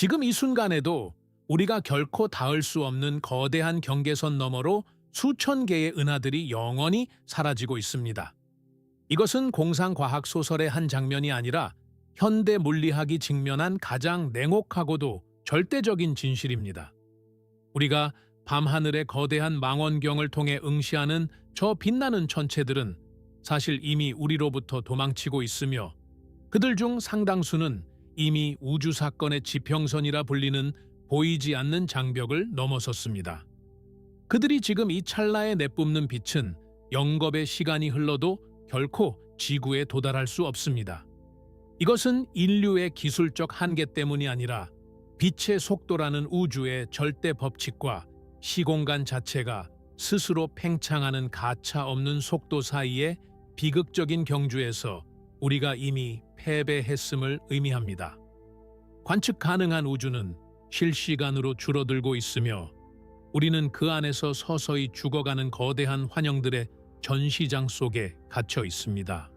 지금 이 순간에도 우리가 결코 닿을 수 없는 거대한 경계선 너머로 수천 개의 은하들이 영원히 사라지고 있습니다. 이것은 공상과학 소설의 한 장면이 아니라 현대 물리학이 직면한 가장 냉혹하고도 절대적인 진실입니다. 우리가 밤하늘의 거대한 망원경을 통해 응시하는 저 빛나는 천체들은 사실 이미 우리로부터 도망치고 있으며 그들 중 상당수는 이미 우주 사건의 지평선이라 불리는 보이지 않는 장벽을 넘어섰습니다. 그들이 지금 이 찰나에 내뿜는 빛은 영겁의 시간이 흘러도 결코 지구에 도달할 수 없습니다. 이것은 인류의 기술적 한계 때문이 아니라 빛의 속도라는 우주의 절대 법칙과 시공간 자체가 스스로 팽창하는 가차 없는 속도 사이의 비극적인 경주에서 우리가 이미 패배했음을 의미합니다. 관측 가능한 우주는 실시간으로 줄어들고 있으며 우리는 그 안에서 서서히 죽어가는 거대한 환영들의 전시장 속에 갇혀 있습니다.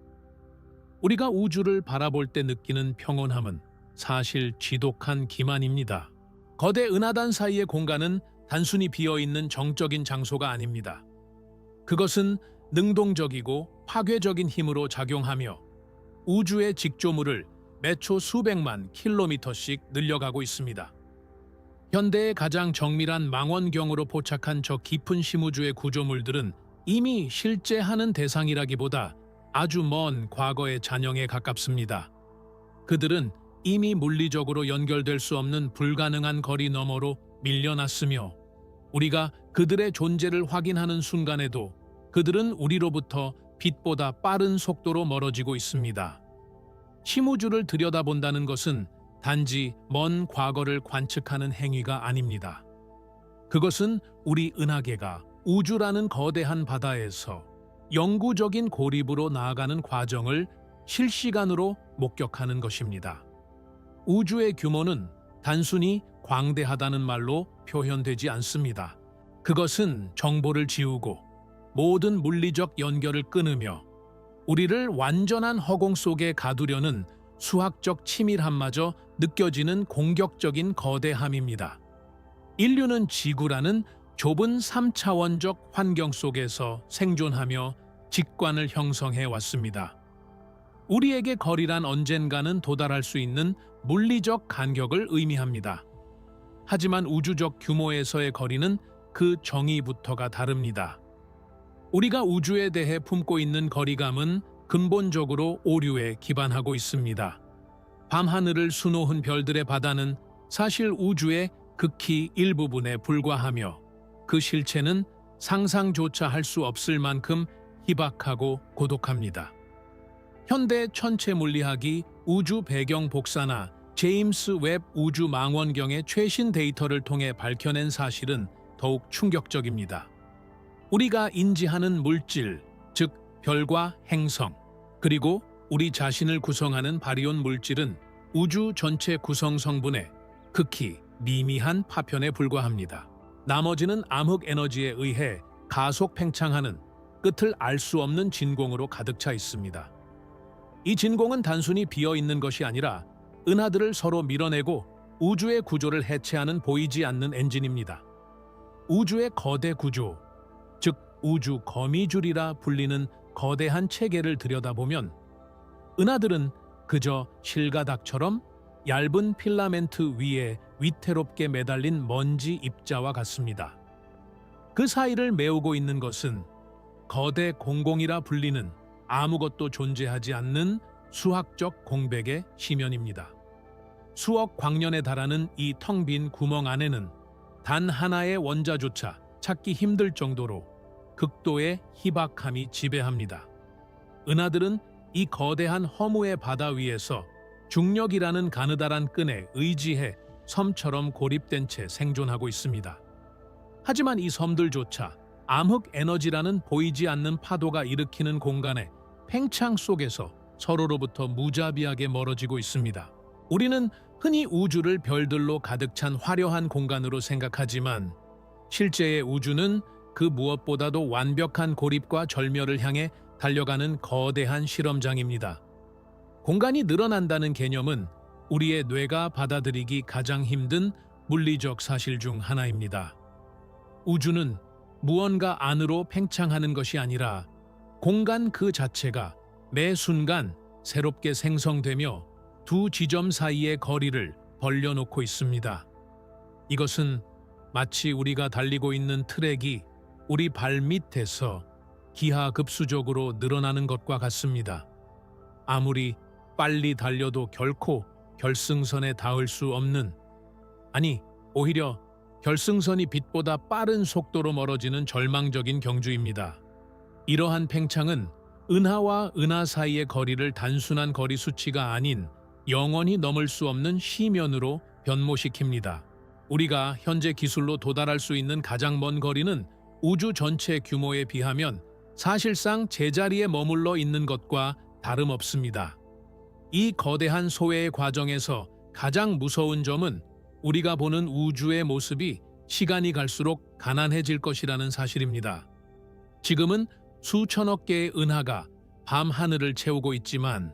우리가 우주를 바라볼 때 느끼는 평온함은 사실 지독한 기만입니다. 거대 은하단 사이의 공간은 단순히 비어있는 정적인 장소가 아닙니다. 그것은 능동적이고 파괴적인 힘으로 작용하며 우주의 직조물을 매초 수백만 킬로미터씩 늘려가고 있습니다. 현대의 가장 정밀한 망원경으로 포착한 저 깊은 심우주의 구조물들은 이미 실제하는 대상이라기보다 아주 먼 과거의 잔영에 가깝습니다. 그들은 이미 물리적으로 연결될 수 없는 불가능한 거리 너머로 밀려났으며 우리가 그들의 존재를 확인하는 순간에도 그들은 우리로부터 빛보다 빠른 속도로 멀어지고 있습니다. 심우주를 들여다본다는 것은 단지 먼 과거를 관측하는 행위가 아닙니다. 그것은 우리 은하계가 우주라는 거대한 바다에서 영구적인 고립으로 나아가는 과정을 실시간으로 목격하는 것입니다. 우주의 규모는 단순히 광대하다는 말로 표현되지 않습니다. 그것은 정보를 지우고 모든 물리적 연결을 끊으며 우리를 완전한 허공 속에 가두려는 수학적 치밀함마저 느껴지는 공격적인 거대함입니다. 인류는 지구라는 좁은 3차원적 환경 속에서 생존하며 직관을 형성해 왔습니다. 우리에게 거리란 언젠가는 도달할 수 있는 물리적 간격을 의미합니다. 하지만 우주적 규모에서의 거리는 그 정의부터가 다릅니다. 우리가 우주에 대해 품고 있는 거리감은 근본적으로 오류에 기반하고 있습니다. 밤하늘을 수놓은 별들의 바다는 사실 우주의 극히 일부분에 불과하며 그 실체는 상상조차 할 수 없을 만큼 희박하고 고독합니다. 현대 천체 물리학이 우주 배경 복사나 제임스 웹 우주 망원경의 최신 데이터를 통해 밝혀낸 사실은 더욱 충격적입니다. 우리가 인지하는 물질, 즉 별과 행성, 그리고 우리 자신을 구성하는 바리온 물질은 우주 전체 구성 성분의 극히 미미한 파편에 불과합니다. 나머지는 암흑 에너지에 의해 가속 팽창하는 끝을 알 수 없는 진공으로 가득 차 있습니다. 이 진공은 단순히 비어있는 것이 아니라 은하들을 서로 밀어내고 우주의 구조를 해체하는 보이지 않는 엔진입니다. 우주의 거대 구조, 즉 우주 거미줄이라 불리는 거대한 체계를 들여다보면 은하들은 그저 실가닥처럼 얇은 필라멘트 위에 위태롭게 매달린 먼지 입자와 같습니다. 그 사이를 메우고 있는 것은 거대 공공이라 불리는 아무것도 존재하지 않는 수학적 공백의 심연입니다. 수억 광년에 달하는 이 텅 빈 구멍 안에는 단 하나의 원자조차 찾기 힘들 정도로 극도의 희박함이 지배합니다. 은하들은 이 거대한 허무의 바다 위에서 중력이라는 가느다란 끈에 의지해 섬처럼 고립된 채 생존하고 있습니다. 하지만 이 섬들조차 암흑 에너지라는 보이지 않는 파도가 일으키는 공간의 팽창 속에서 서로로부터 무자비하게 멀어지고 있습니다. 우리는 흔히 우주를 별들로 가득 찬 화려한 공간으로 생각하지만 실제의 우주는 그 무엇보다도 완벽한 고립과 절멸을 향해 달려가는 거대한 실험장입니다. 공간이 늘어난다는 개념은 우리의 뇌가 받아들이기 가장 힘든 물리적 사실 중 하나입니다. 우주는 무언가 안으로 팽창하는 것이 아니라 공간 그 자체가 매 순간 새롭게 생성되며 두 지점 사이의 거리를 벌려놓고 있습니다. 이것은 마치 우리가 달리고 있는 트랙이 우리 발 밑에서 기하급수적으로 늘어나는 것과 같습니다. 아무리 빨리 달려도 결코 결승선에 닿을 수 없는, 아니 오히려 결승선이 빛보다 빠른 속도로 멀어지는 절망적인 경주입니다. 이러한 팽창은 은하와 은하 사이의 거리를 단순한 거리 수치가 아닌 영원히 넘을 수 없는 시면으로 변모시킵니다. 우리가 현재 기술로 도달할 수 있는 가장 먼 거리는 우주 전체 규모에 비하면 사실상 제자리에 머물러 있는 것과 다름없습니다. 이 거대한 소외의 과정에서 가장 무서운 점은 우리가 보는 우주의 모습이 시간이 갈수록 가난해질 것이라는 사실입니다. 지금은 수천억 개의 은하가 밤 하늘을 채우고 있지만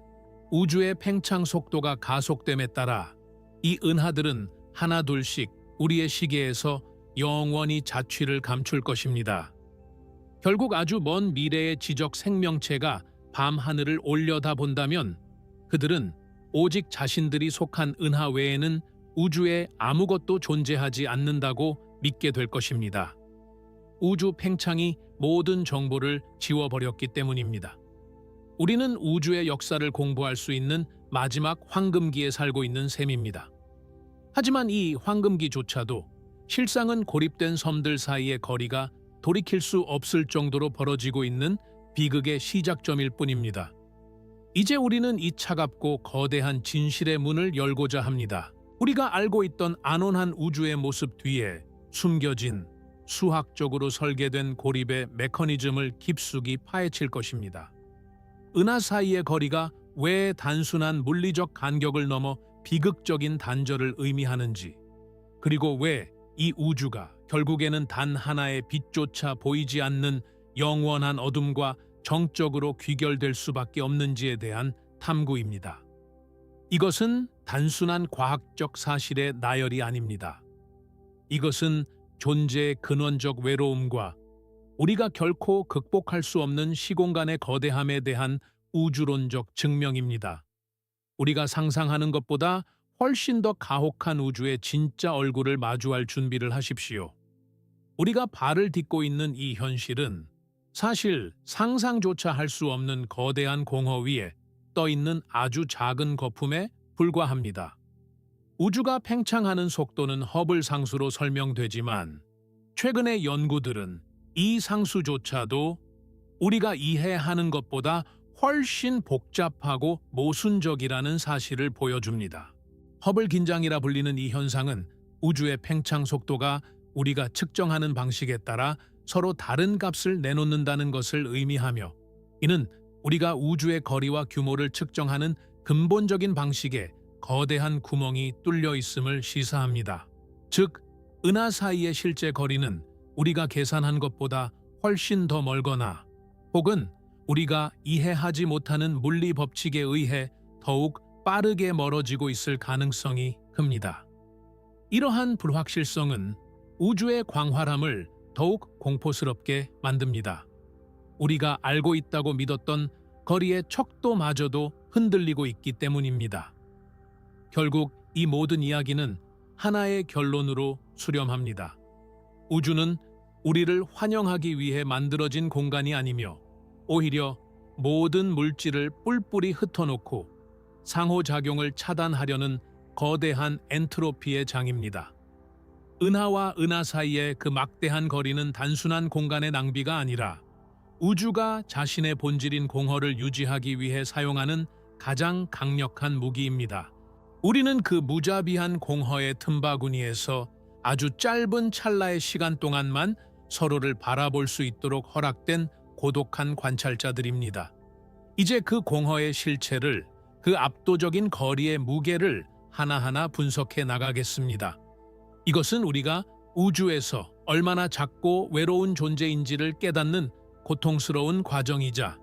우주의 팽창 속도가 가속됨에 따라 이 은하들은 하나둘씩 우리의 시계에서 영원히 자취를 감출 것입니다. 결국 아주 먼 미래의 지적 생명체가 밤 하늘을 올려다본다면 그들은 오직 자신들이 속한 은하 외에는 우주에 아무것도 존재하지 않는다고 믿게 될 것입니다. 우주 팽창이 모든 정보를 지워버렸기 때문입니다. 우리는 우주의 역사를 공부할 수 있는 마지막 황금기에 살고 있는 셈입니다. 하지만 이 황금기조차도 실상은 고립된 섬들 사이의 거리가 돌이킬 수 없을 정도로 벌어지고 있는 비극의 시작점일 뿐입니다. 이제 우리는 이 차갑고 거대한 진실의 문을 열고자 합니다. 우리가 알고 있던 안온한 우주의 모습 뒤에 숨겨진 수학적으로 설계된 고립의 메커니즘을 깊숙이 파헤칠 것입니다. 은하 사이의 거리가 왜 단순한 물리적 간격을 넘어 비극적인 단절을 의미하는지, 그리고 왜 이 우주가 결국에는 단 하나의 빛조차 보이지 않는 영원한 어둠과 정적으로 귀결될 수밖에 없는지에 대한 탐구입니다. 이것은 단순한 과학적 사실의 나열이 아닙니다. 이것은 존재의 근원적 외로움과 우리가 결코 극복할 수 없는 시공간의 거대함에 대한 우주론적 증명입니다. 우리가 상상하는 것보다 훨씬 더 가혹한 우주의 진짜 얼굴을 마주할 준비를 하십시오. 우리가 발을 딛고 있는 이 현실은 사실 상상조차 할 수 없는 거대한 공허 위에 떠 있는 아주 작은 거품에 불과합니다. 우주가 팽창하는 속도는 허블 상수로 설명되지만 최근의 연구들은 이 상수조차도 우리가 이해하는 것보다 훨씬 복잡하고 모순적이라는 사실을 보여줍니다. 허블 긴장이라 불리는 이 현상은 우주의 팽창 속도가 우리가 측정하는 방식에 따라 서로 다른 값을 내놓는다는 것을 의미하며, 이는 우리가 우주의 거리와 규모를 측정하는 근본적인 방식에 거대한 구멍이 뚫려 있음을 시사합니다. 즉, 은하 사이의 실제 거리는 우리가 계산한 것보다 훨씬 더 멀거나 혹은 우리가 이해하지 못하는 물리 법칙에 의해 더욱 빠르게 멀어지고 있을 가능성이 큽니다. 이러한 불확실성은 우주의 광활함을 더욱 공포스럽게 만듭니다. 우리가 알고 있다고 믿었던 거리의 척도마저도 흔들리고 있기 때문입니다. 결국 이 모든 이야기는 하나의 결론으로 수렴합니다. 우주는 우리를 환영하기 위해 만들어진 공간이 아니며 오히려 모든 물질을 뿔뿔이 흩어놓고 상호작용을 차단하려는 거대한 엔트로피의 장입니다. 은하와 은하 사이의 그 막대한 거리는 단순한 공간의 낭비가 아니라 우주가 자신의 본질인 공허를 유지하기 위해 사용하는 가장 강력한 무기입니다. 우리는 그 무자비한 공허의 틈바구니에서 아주 짧은 찰나의 시간 동안만 서로를 바라볼 수 있도록 허락된 고독한 관찰자들입니다. 이제 그 공허의 실체를, 그 압도적인 거리의 무게를 하나하나 분석해 나가겠습니다. 이것은 우리가 우주에서 얼마나 작고 외로운 존재인지를 깨닫는 고통스러운 과정이자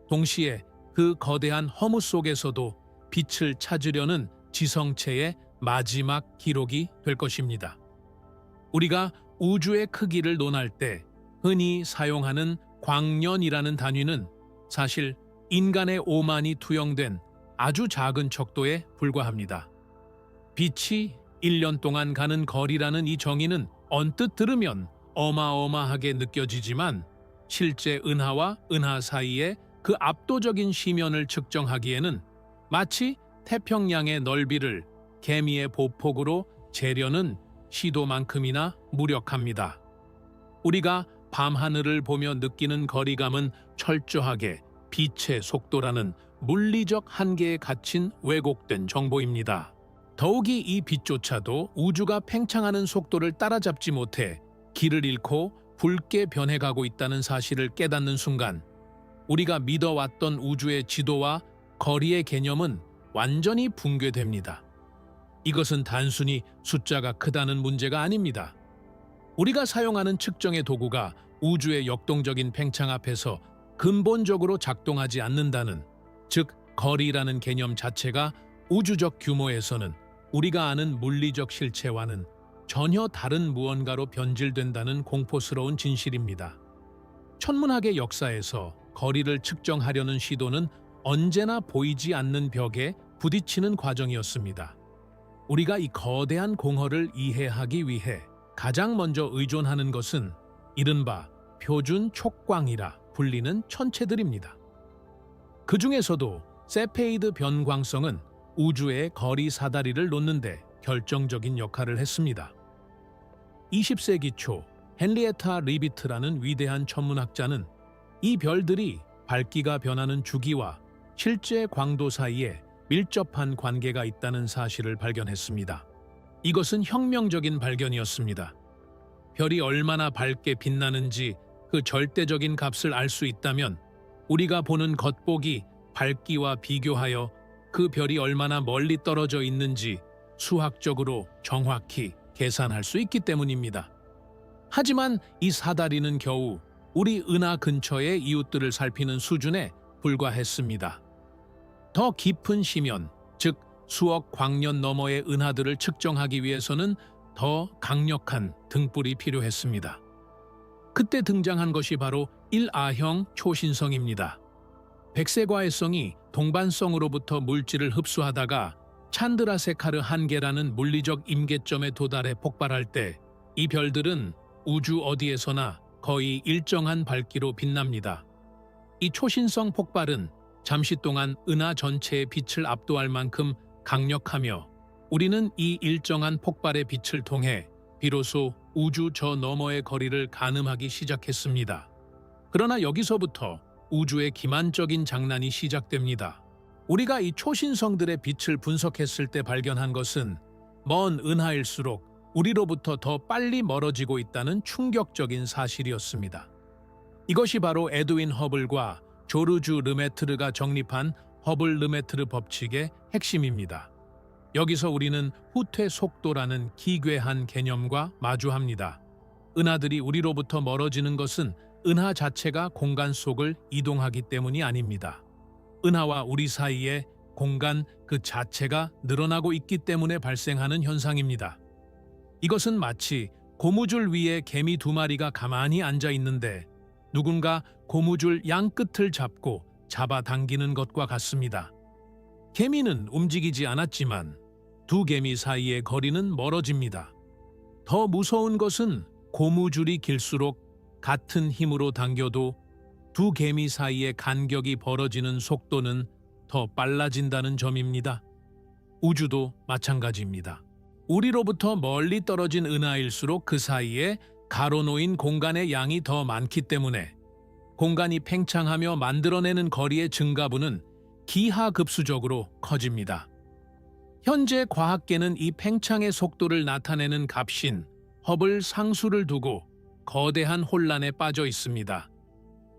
동시에 그 거대한 허무 속에서도 빛을 찾으려는 지성체의 마지막 기록이 될 것입니다. 우리가 우주의 크기를 논할 때 흔히 사용하는 광년이라는 단위는 사실 인간의 오만이 투영된 아주 작은 척도에 불과합니다. 빛이 1년 동안 가는 거리라는 이 정의는 언뜻 들으면 어마어마하게 느껴지지만 실제 은하와 은하 사이의 그 압도적인 시면을 측정하기에는 마치 태평양의 넓이를 개미의 보폭으로 재려는 시도만큼이나 무력합니다. 우리가 밤하늘을 보며 느끼는 거리감은 철저하게 빛의 속도라는 물리적 한계에 갇힌 왜곡된 정보입니다. 더욱이 이 빛조차도 우주가 팽창하는 속도를 따라잡지 못해 길을 잃고 붉게 변해가고 있다는 사실을 깨닫는 순간 우리가 믿어왔던 우주의 지도와 거리의 개념은 완전히 붕괴됩니다. 이것은 단순히 숫자가 크다는 문제가 아닙니다. 우리가 사용하는 측정의 도구가 우주의 역동적인 팽창 앞에서 근본적으로 작동하지 않는다는, 즉 거리라는 개념 자체가 우주적 규모에서는 우리가 아는 물리적 실체와는 전혀 다른 무언가로 변질된다는 공포스러운 진실입니다. 천문학의 역사에서 거리를 측정하려는 시도는 언제나 보이지 않는 벽에 부딪히는 과정이었습니다. 우리가 이 거대한 공허를 이해하기 위해 가장 먼저 의존하는 것은 이른바 표준 촉광이라 불리는 천체들입니다. 그 중에서도 세페이드 변광성은 우주의 거리 사다리를 놓는데 결정적인 역할을 했습니다. 20세기 초 헨리에타 리비트라는 위대한 천문학자는 이 별들이 밝기가 변하는 주기와 실제 광도 사이에 밀접한 관계가 있다는 사실을 발견했습니다. 이것은 혁명적인 발견이었습니다. 별이 얼마나 밝게 빛나는지 그 절대적인 값을 알 수 있다면 우리가 보는 겉보기 밝기와 비교하여 그 별이 얼마나 멀리 떨어져 있는지 수학적으로 정확히 계산할 수 있기 때문입니다. 하지만 이 사다리는 겨우 우리 은하 근처의 이웃들을 살피는 수준에 불과했습니다. 더 깊은 시면, 즉 수억 광년 너머의 은하들을 측정하기 위해서는 더 강력한 등불이 필요했습니다. 그때 등장한 것이 바로 1A형 초신성입니다. 백색과외성이 동반성으로부터 물질을 흡수하다가 찬드라세카르 한계라는 물리적 임계점에 도달해 폭발할 때 이 별들은 우주 어디에서나 거의 일정한 밝기로 빛납니다. 이 초신성 폭발은 잠시 동안 은하 전체의 빛을 압도할 만큼 강력하며 우리는 이 일정한 폭발의 빛을 통해 비로소 우주 저 너머의 거리를 가늠하기 시작했습니다. 그러나 여기서부터 우주의 기만적인 장난이 시작됩니다. 우리가 이 초신성들의 빛을 분석했을 때 발견한 것은 먼 은하일수록 우리로부터 더 빨리 멀어지고 있다는 충격적인 사실이었습니다. 이것이 바로 에드윈 허블과 조르주 르메트르가 정립한 허블-르메트르 법칙의 핵심입니다. 여기서 우리는 후퇴 속도라는 기괴한 개념과 마주합니다. 은하들이 우리로부터 멀어지는 것은 은하 자체가 공간 속을 이동하기 때문이 아닙니다. 은하와 우리 사이에 공간 그 자체가 늘어나고 있기 때문에 발생하는 현상입니다. 이것은 마치 고무줄 위에 개미 2마리가 가만히 앉아 있는데 누군가 고무줄 양 끝을 잡고 잡아당기는 것과 같습니다. 개미는 움직이지 않았지만 두 개미 사이의 거리는 멀어집니다. 더 무서운 것은 고무줄이 길수록 같은 힘으로 당겨도 두 개미 사이의 간격이 벌어지는 속도는 더 빨라진다는 점입니다. 우주도 마찬가지입니다. 우리로부터 멀리 떨어진 은하일수록 그 사이에 가로놓인 공간의 양이 더 많기 때문에 공간이 팽창하며 만들어내는 거리의 증가분은 기하급수적으로 커집니다. 현재 과학계는 이 팽창의 속도를 나타내는 값인 허블 상수를 두고 거대한 혼란에 빠져 있습니다.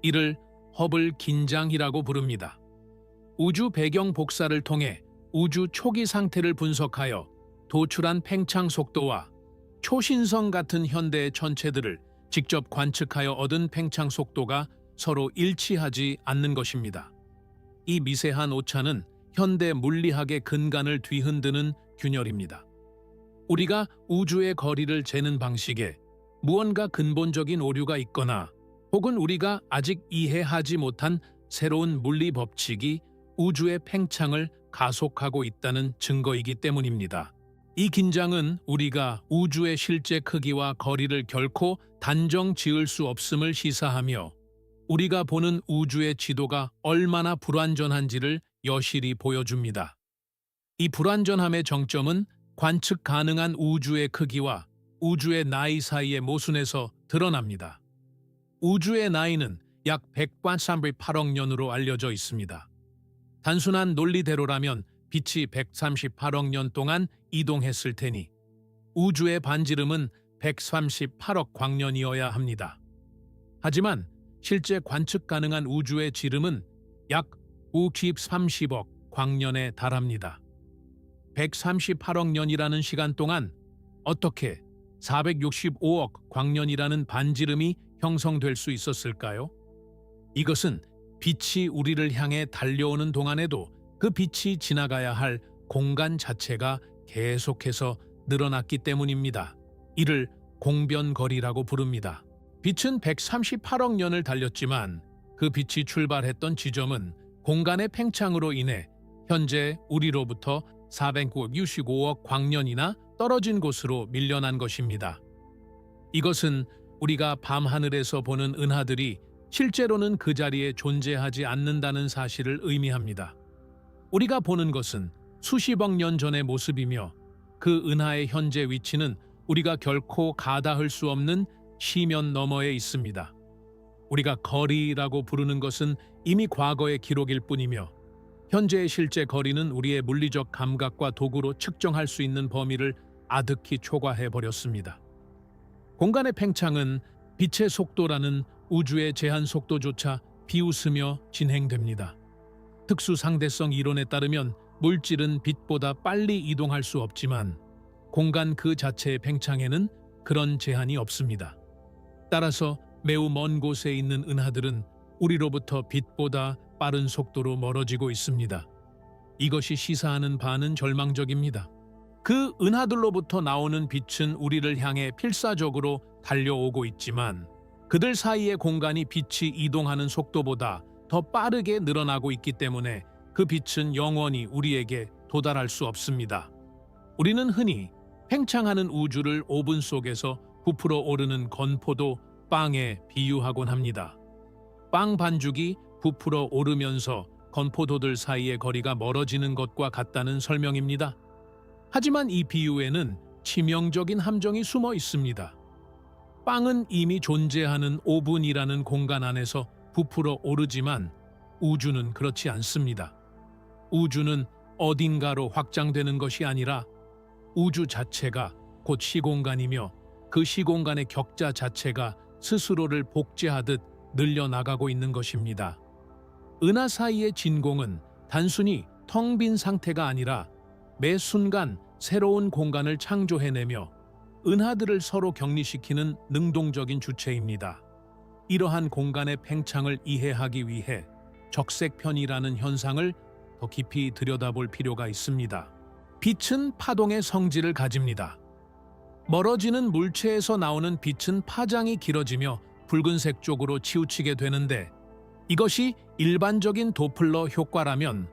이를 허블 긴장이라고 부릅니다. 우주 배경 복사를 통해 우주 초기 상태를 분석하여 도출한 팽창 속도와 초신성 같은 현대의 천체들을 직접 관측하여 얻은 팽창 속도가 서로 일치하지 않는 것입니다. 이 미세한 오차는 현대 물리학의 근간을 뒤흔드는 균열입니다. 우리가 우주의 거리를 재는 방식에 무언가 근본적인 오류가 있거나 혹은 우리가 아직 이해하지 못한 새로운 물리 법칙이 우주의 팽창을 가속하고 있다는 증거이기 때문입니다. 이 긴장은 우리가 우주의 실제 크기와 거리를 결코 단정 지을 수 없음을 시사하며 우리가 보는 우주의 지도가 얼마나 불완전한지를 여실히 보여줍니다. 이 불완전함의 정점은 관측 가능한 우주의 크기와 우주의 나이 사이의 모순에서 드러납니다. 우주의 나이는 약 138억 년으로 알려져 있습니다. 단순한 논리대로라면 빛이 138억 년 동안 이동했을 테니 우주의 반지름은 138억 광년이어야 합니다. 하지만 실제 관측 가능한 우주의 지름은 약 30억 광년에 달합니다. 138억 년이라는 시간 동안 어떻게 465억 광년이라는 반지름이 형성될 수 있었을까요? 이것은 빛이 우리를 향해 달려오는 동안에도 그 빛이 지나가야 할 공간 자체가 계속해서 늘어났기 때문입니다. 이를 공변거리라고 부릅니다. 빛은 138억 년을 달렸지만 그 빛이 출발했던 지점은 공간의 팽창으로 인해 현재 우리로부터 465억 광년이나 떨어진 곳으로 밀려난 것입니다. 이것은 우리가 밤하늘에서 보는 은하들이 실제로는 그 자리에 존재하지 않는다는 사실을 의미합니다. 우리가 보는 것은 수십억 년 전의 모습이며 그 은하의 현재 위치는 우리가 결코 가닿을 수 없는 시면 너머에 있습니다. 우리가 거리라고 부르는 것은 이미 과거의 기록일 뿐이며 현재의 실제 거리는 우리의 물리적 감각과 도구로 측정할 수 있는 범위를 아득히 초과해버렸습니다. 공간의 팽창은 빛의 속도라는 우주의 제한 속도조차 비웃으며 진행됩니다. 특수 상대성 이론에 따르면 물질은 빛보다 빨리 이동할 수 없지만 공간 그 자체의 팽창에는 그런 제한이 없습니다. 따라서 매우 먼 곳에 있는 은하들은 우리로부터 빛보다 빠른 속도로 멀어지고 있습니다. 이것이 시사하는 바는 절망적입니다. 그 은하들로부터 나오는 빛은 우리를 향해 필사적으로 달려오고 있지만 그들 사이의 공간이 빛이 이동하는 속도보다 더 빠르게 늘어나고 있기 때문에 그 빛은 영원히 우리에게 도달할 수 없습니다. 우리는 흔히 팽창하는 우주를 오븐 속에서 부풀어 오르는 건포도 빵에 비유하곤 합니다. 빵 반죽이 부풀어 오르면서 건포도들 사이의 거리가 멀어지는 것과 같다는 설명입니다. 하지만 이 비유에는 치명적인 함정이 숨어 있습니다. 빵은 이미 존재하는 오븐이라는 공간 안에서 부풀어 오르지만 우주는 그렇지 않습니다. 우주는 어딘가로 확장되는 것이 아니라 우주 자체가 곧 시공간이며 그 시공간의 격자 자체가 스스로를 복제하듯 늘려나가고 있는 것입니다. 은하 사이의 진공은 단순히 텅 빈 상태가 아니라 매 순간 새로운 공간을 창조해내며 은하들을 서로 격리시키는 능동적인 주체입니다. 이러한 공간의 팽창을 이해하기 위해 적색편이라는 현상을 더 깊이 들여다볼 필요가 있습니다. 빛은 파동의 성질을 가집니다. 멀어지는 물체에서 나오는 빛은 파장이 길어지며 붉은색 쪽으로 치우치게 되는데 이것이 일반적인 도플러 효과라면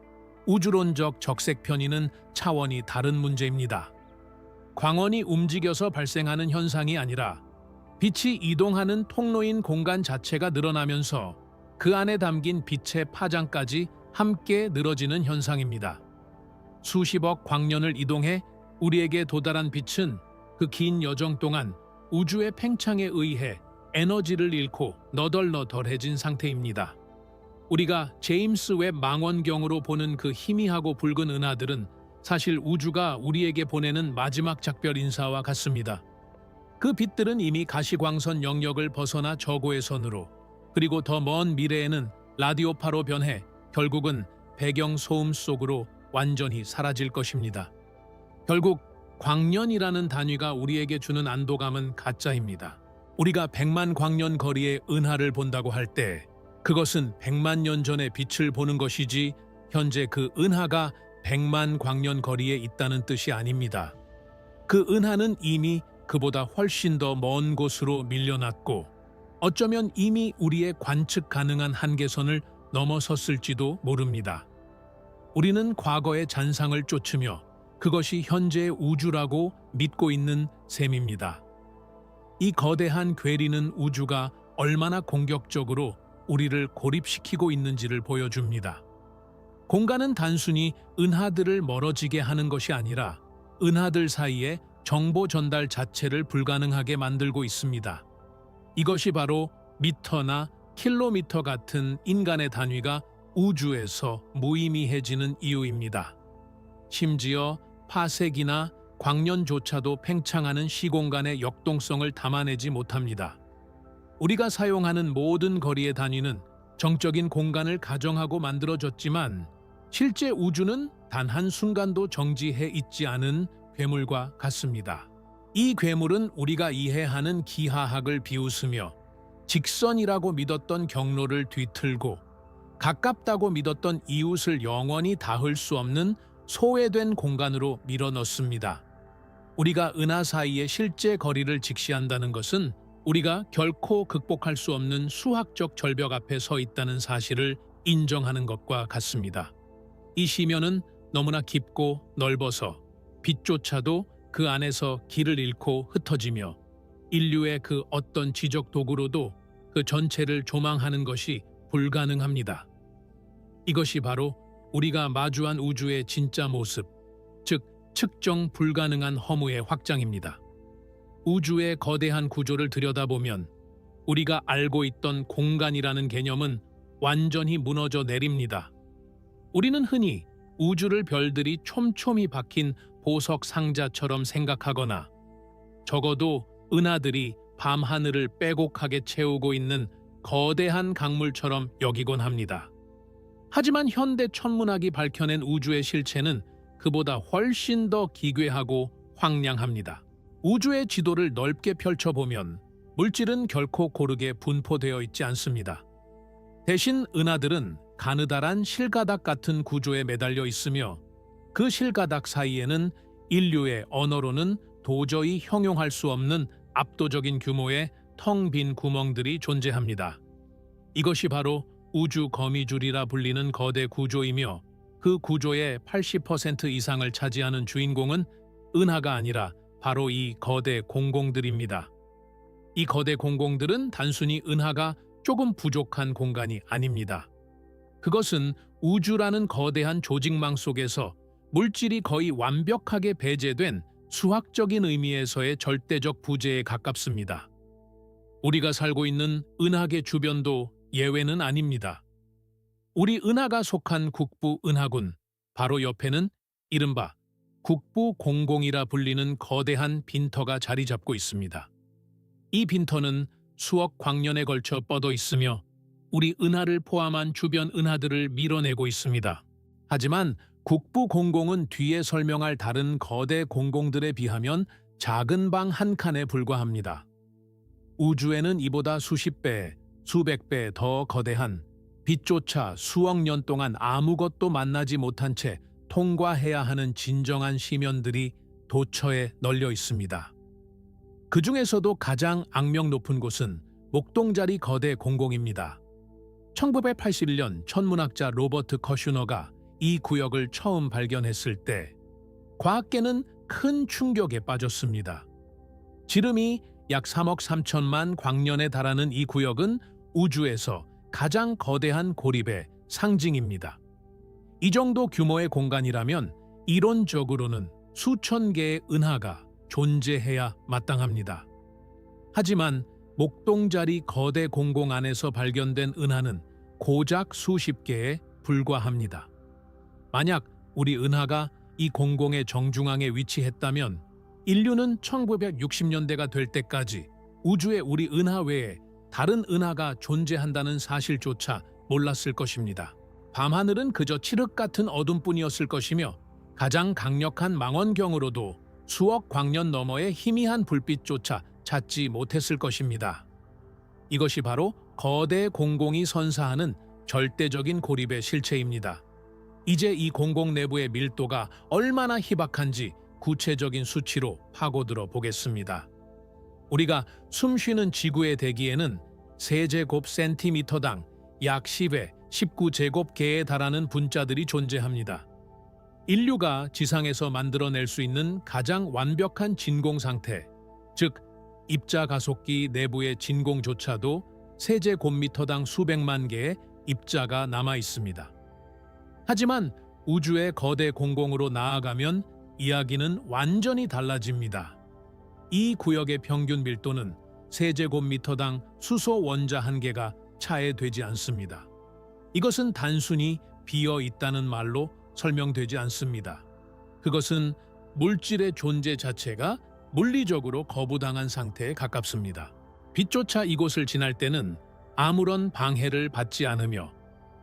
우주론적 적색편이는 차원이 다른 문제입니다. 광원이 움직여서 발생하는 현상이 아니라 빛이 이동하는 통로인 공간 자체가 늘어나면서 그 안에 담긴 빛의 파장까지 함께 늘어지는 현상입니다. 수십억 광년을 이동해 우리에게 도달한 빛은 그 긴 여정 동안 우주의 팽창에 의해 에너지를 잃고 너덜너덜해진 상태입니다. 우리가 제임스 웹 망원경으로 보는 그 희미하고 붉은 은하들은 사실 우주가 우리에게 보내는 마지막 작별 인사와 같습니다. 그 빛들은 이미 가시광선 영역을 벗어나 저고의 선으로 그리고 더 먼 미래에는 라디오파로 변해 결국은 배경 소음 속으로 완전히 사라질 것입니다. 결국 광년이라는 단위가 우리에게 주는 안도감은 가짜입니다. 우리가 100만 광년 거리의 은하를 본다고 할 때 그것은 100만 년 전의 빛을 보는 것이지 현재 그 은하가 100만 광년 거리에 있다는 뜻이 아닙니다. 그 은하는 이미 그보다 훨씬 더 먼 곳으로 밀려났고 어쩌면 이미 우리의 관측 가능한 한계선을 넘어섰을지도 모릅니다. 우리는 과거의 잔상을 쫓으며 그것이 현재의 우주라고 믿고 있는 셈입니다. 이 거대한 괴리는 우주가 얼마나 공격적으로 우리를 고립시키고 있는지를 보여줍니다. 공간은 단순히 은하들을 멀어지게 하는 것이 아니라 은하들 사이에 정보 전달 자체를 불가능하게 만들고 있습니다. 이것이 바로 미터나 킬로미터 같은 인간의 단위가 우주에서 무의미해지는 이유입니다. 심지어 파세기나 광년조차도 팽창하는 시공간의 역동성을 담아내지 못합니다. 우리가 사용하는 모든 거리의 단위는 정적인 공간을 가정하고 만들어졌지만 실제 우주는 단 한순간도 정지해 있지 않은 괴물과 같습니다. 이 괴물은 우리가 이해하는 기하학을 비웃으며 직선이라고 믿었던 경로를 뒤틀고 가깝다고 믿었던 이웃을 영원히 닿을 수 없는 소외된 공간으로 밀어넣습니다. 우리가 은하 사이의 실제 거리를 직시한다는 것은 우리가 결코 극복할 수 없는 수학적 절벽 앞에 서 있다는 사실을 인정하는 것과 같습니다. 이 심연은 너무나 깊고 넓어서 빛조차도 그 안에서 길을 잃고 흩어지며 인류의 그 어떤 지적 도구로도 그 전체를 조망하는 것이 불가능합니다. 이것이 바로 우리가 마주한 우주의 진짜 모습, 즉 측정 불가능한 허무의 확장입니다. 우주의 거대한 구조를 들여다보면 우리가 알고 있던 공간이라는 개념은 완전히 무너져 내립니다. 우리는 흔히 우주를 별들이 촘촘히 박힌 보석 상자처럼 생각하거나 적어도 은하들이 밤하늘을 빼곡하게 채우고 있는 거대한 강물처럼 여기곤 합니다. 하지만 현대 천문학이 밝혀낸 우주의 실체는 그보다 훨씬 더 기괴하고 황량합니다. 우주의 지도를 넓게 펼쳐보면 물질은 결코 고르게 분포되어 있지 않습니다. 대신 은하들은 가느다란 실가닥 같은 구조에 매달려 있으며 그 실가닥 사이에는 인류의 언어로는 도저히 형용할 수 없는 압도적인 규모의 텅 빈 구멍들이 존재합니다. 이것이 바로 우주 거미줄이라 불리는 거대 구조이며 그 구조의 80% 이상을 차지하는 주인공은 은하가 아니라 바로 이 거대 공공들입니다. 이 거대 공공들은 단순히 은하가 조금 부족한 공간이 아닙니다. 그것은 우주라는 거대한 조직망 속에서 물질이 거의 완벽하게 배제된 수학적인 의미에서의 절대적 부재에 가깝습니다. 우리가 살고 있는 은하계 주변도 예외는 아닙니다. 우리 은하가 속한 국부 은하군, 바로 옆에는 이른바 국부 공공이라 불리는 거대한 빈터가 자리 잡고 있습니다. 이 빈터는 수억 광년에 걸쳐 뻗어 있으며 우리 은하를 포함한 주변 은하들을 밀어내고 있습니다. 하지만 국부 공공은 뒤에 설명할 다른 거대 공공들에 비하면 작은 방 한 칸에 불과합니다. 우주에는 이보다 수십 배, 수백 배 더 거대한 빛조차 수억 년 동안 아무것도 만나지 못한 채 통과해야 하는 진정한 심연들이 도처에 널려 있습니다. 그 중에서도 가장 악명 높은 곳은 목동자리 거대 공공입니다. 1981년 천문학자 로버트 커슈너가 이 구역을 처음 발견했을 때 과학계는 큰 충격에 빠졌습니다. 지름이 약 3억 3천만 광년에 달하는 이 구역은 우주에서 가장 거대한 고립의 상징입니다. 이 정도 규모의 공간이라면 이론적으로는 수천 개의 은하가 존재해야 마땅합니다. 하지만 목동자리 거대 공공 안에서 발견된 은하는 고작 수십 개에 불과합니다. 만약 우리 은하가 이 공공의 정중앙에 위치했다면 인류는 1960년대가 될 때까지 우주에 우리 은하 외에 다른 은하가 존재한다는 사실조차 몰랐을 것입니다. 밤하늘은 그저 칠흑 같은 어둠뿐이었을 것이며 가장 강력한 망원경으로도 수억 광년 너머의 희미한 불빛조차 찾지 못했을 것입니다. 이것이 바로 거대 공공이 선사하는 절대적인 고립의 실체입니다. 이제 이 공공 내부의 밀도가 얼마나 희박한지 구체적인 수치로 파고들어 보겠습니다. 우리가 숨쉬는 지구의 대기에는 세제곱센티미터당 약 10의 19제곱개에 달하는 분자들이 존재합니다. 인류가 지상에서 만들어낼 수 있는 가장 완벽한 진공 상태, 즉 입자 가속기 내부의 진공조차도 세제곱미터당 수백만 개의 입자가 남아 있습니다. 하지만 우주의 거대 공공으로 나아가면 이야기는 완전히 달라집니다. 이 구역의 평균 밀도는 세제곱미터당 수소 원자 한 개가 차해되지 않습니다. 이것은 단순히 비어 있다는 말로 설명되지 않습니다. 그것은 물질의 존재 자체가 물리적으로 거부당한 상태에 가깝습니다. 빛조차 이곳을 지날 때는 아무런 방해를 받지 않으며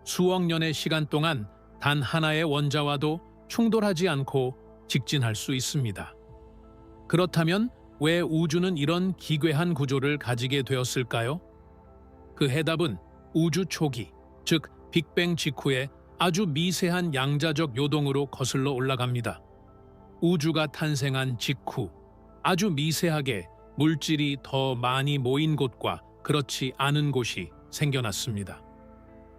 수억 년의 시간 동안 단 하나의 원자와도 충돌하지 않고 직진할 수 있습니다. 그렇다면 왜 우주는 이런 기괴한 구조를 가지게 되었을까요? 그 해답은 우주 초기, 즉 빅뱅 직후에 아주 미세한 양자적 요동으로 거슬러 올라갑니다. 우주가 탄생한 직후, 아주 미세하게 물질이 더 많이 모인 곳과 그렇지 않은 곳이 생겨났습니다.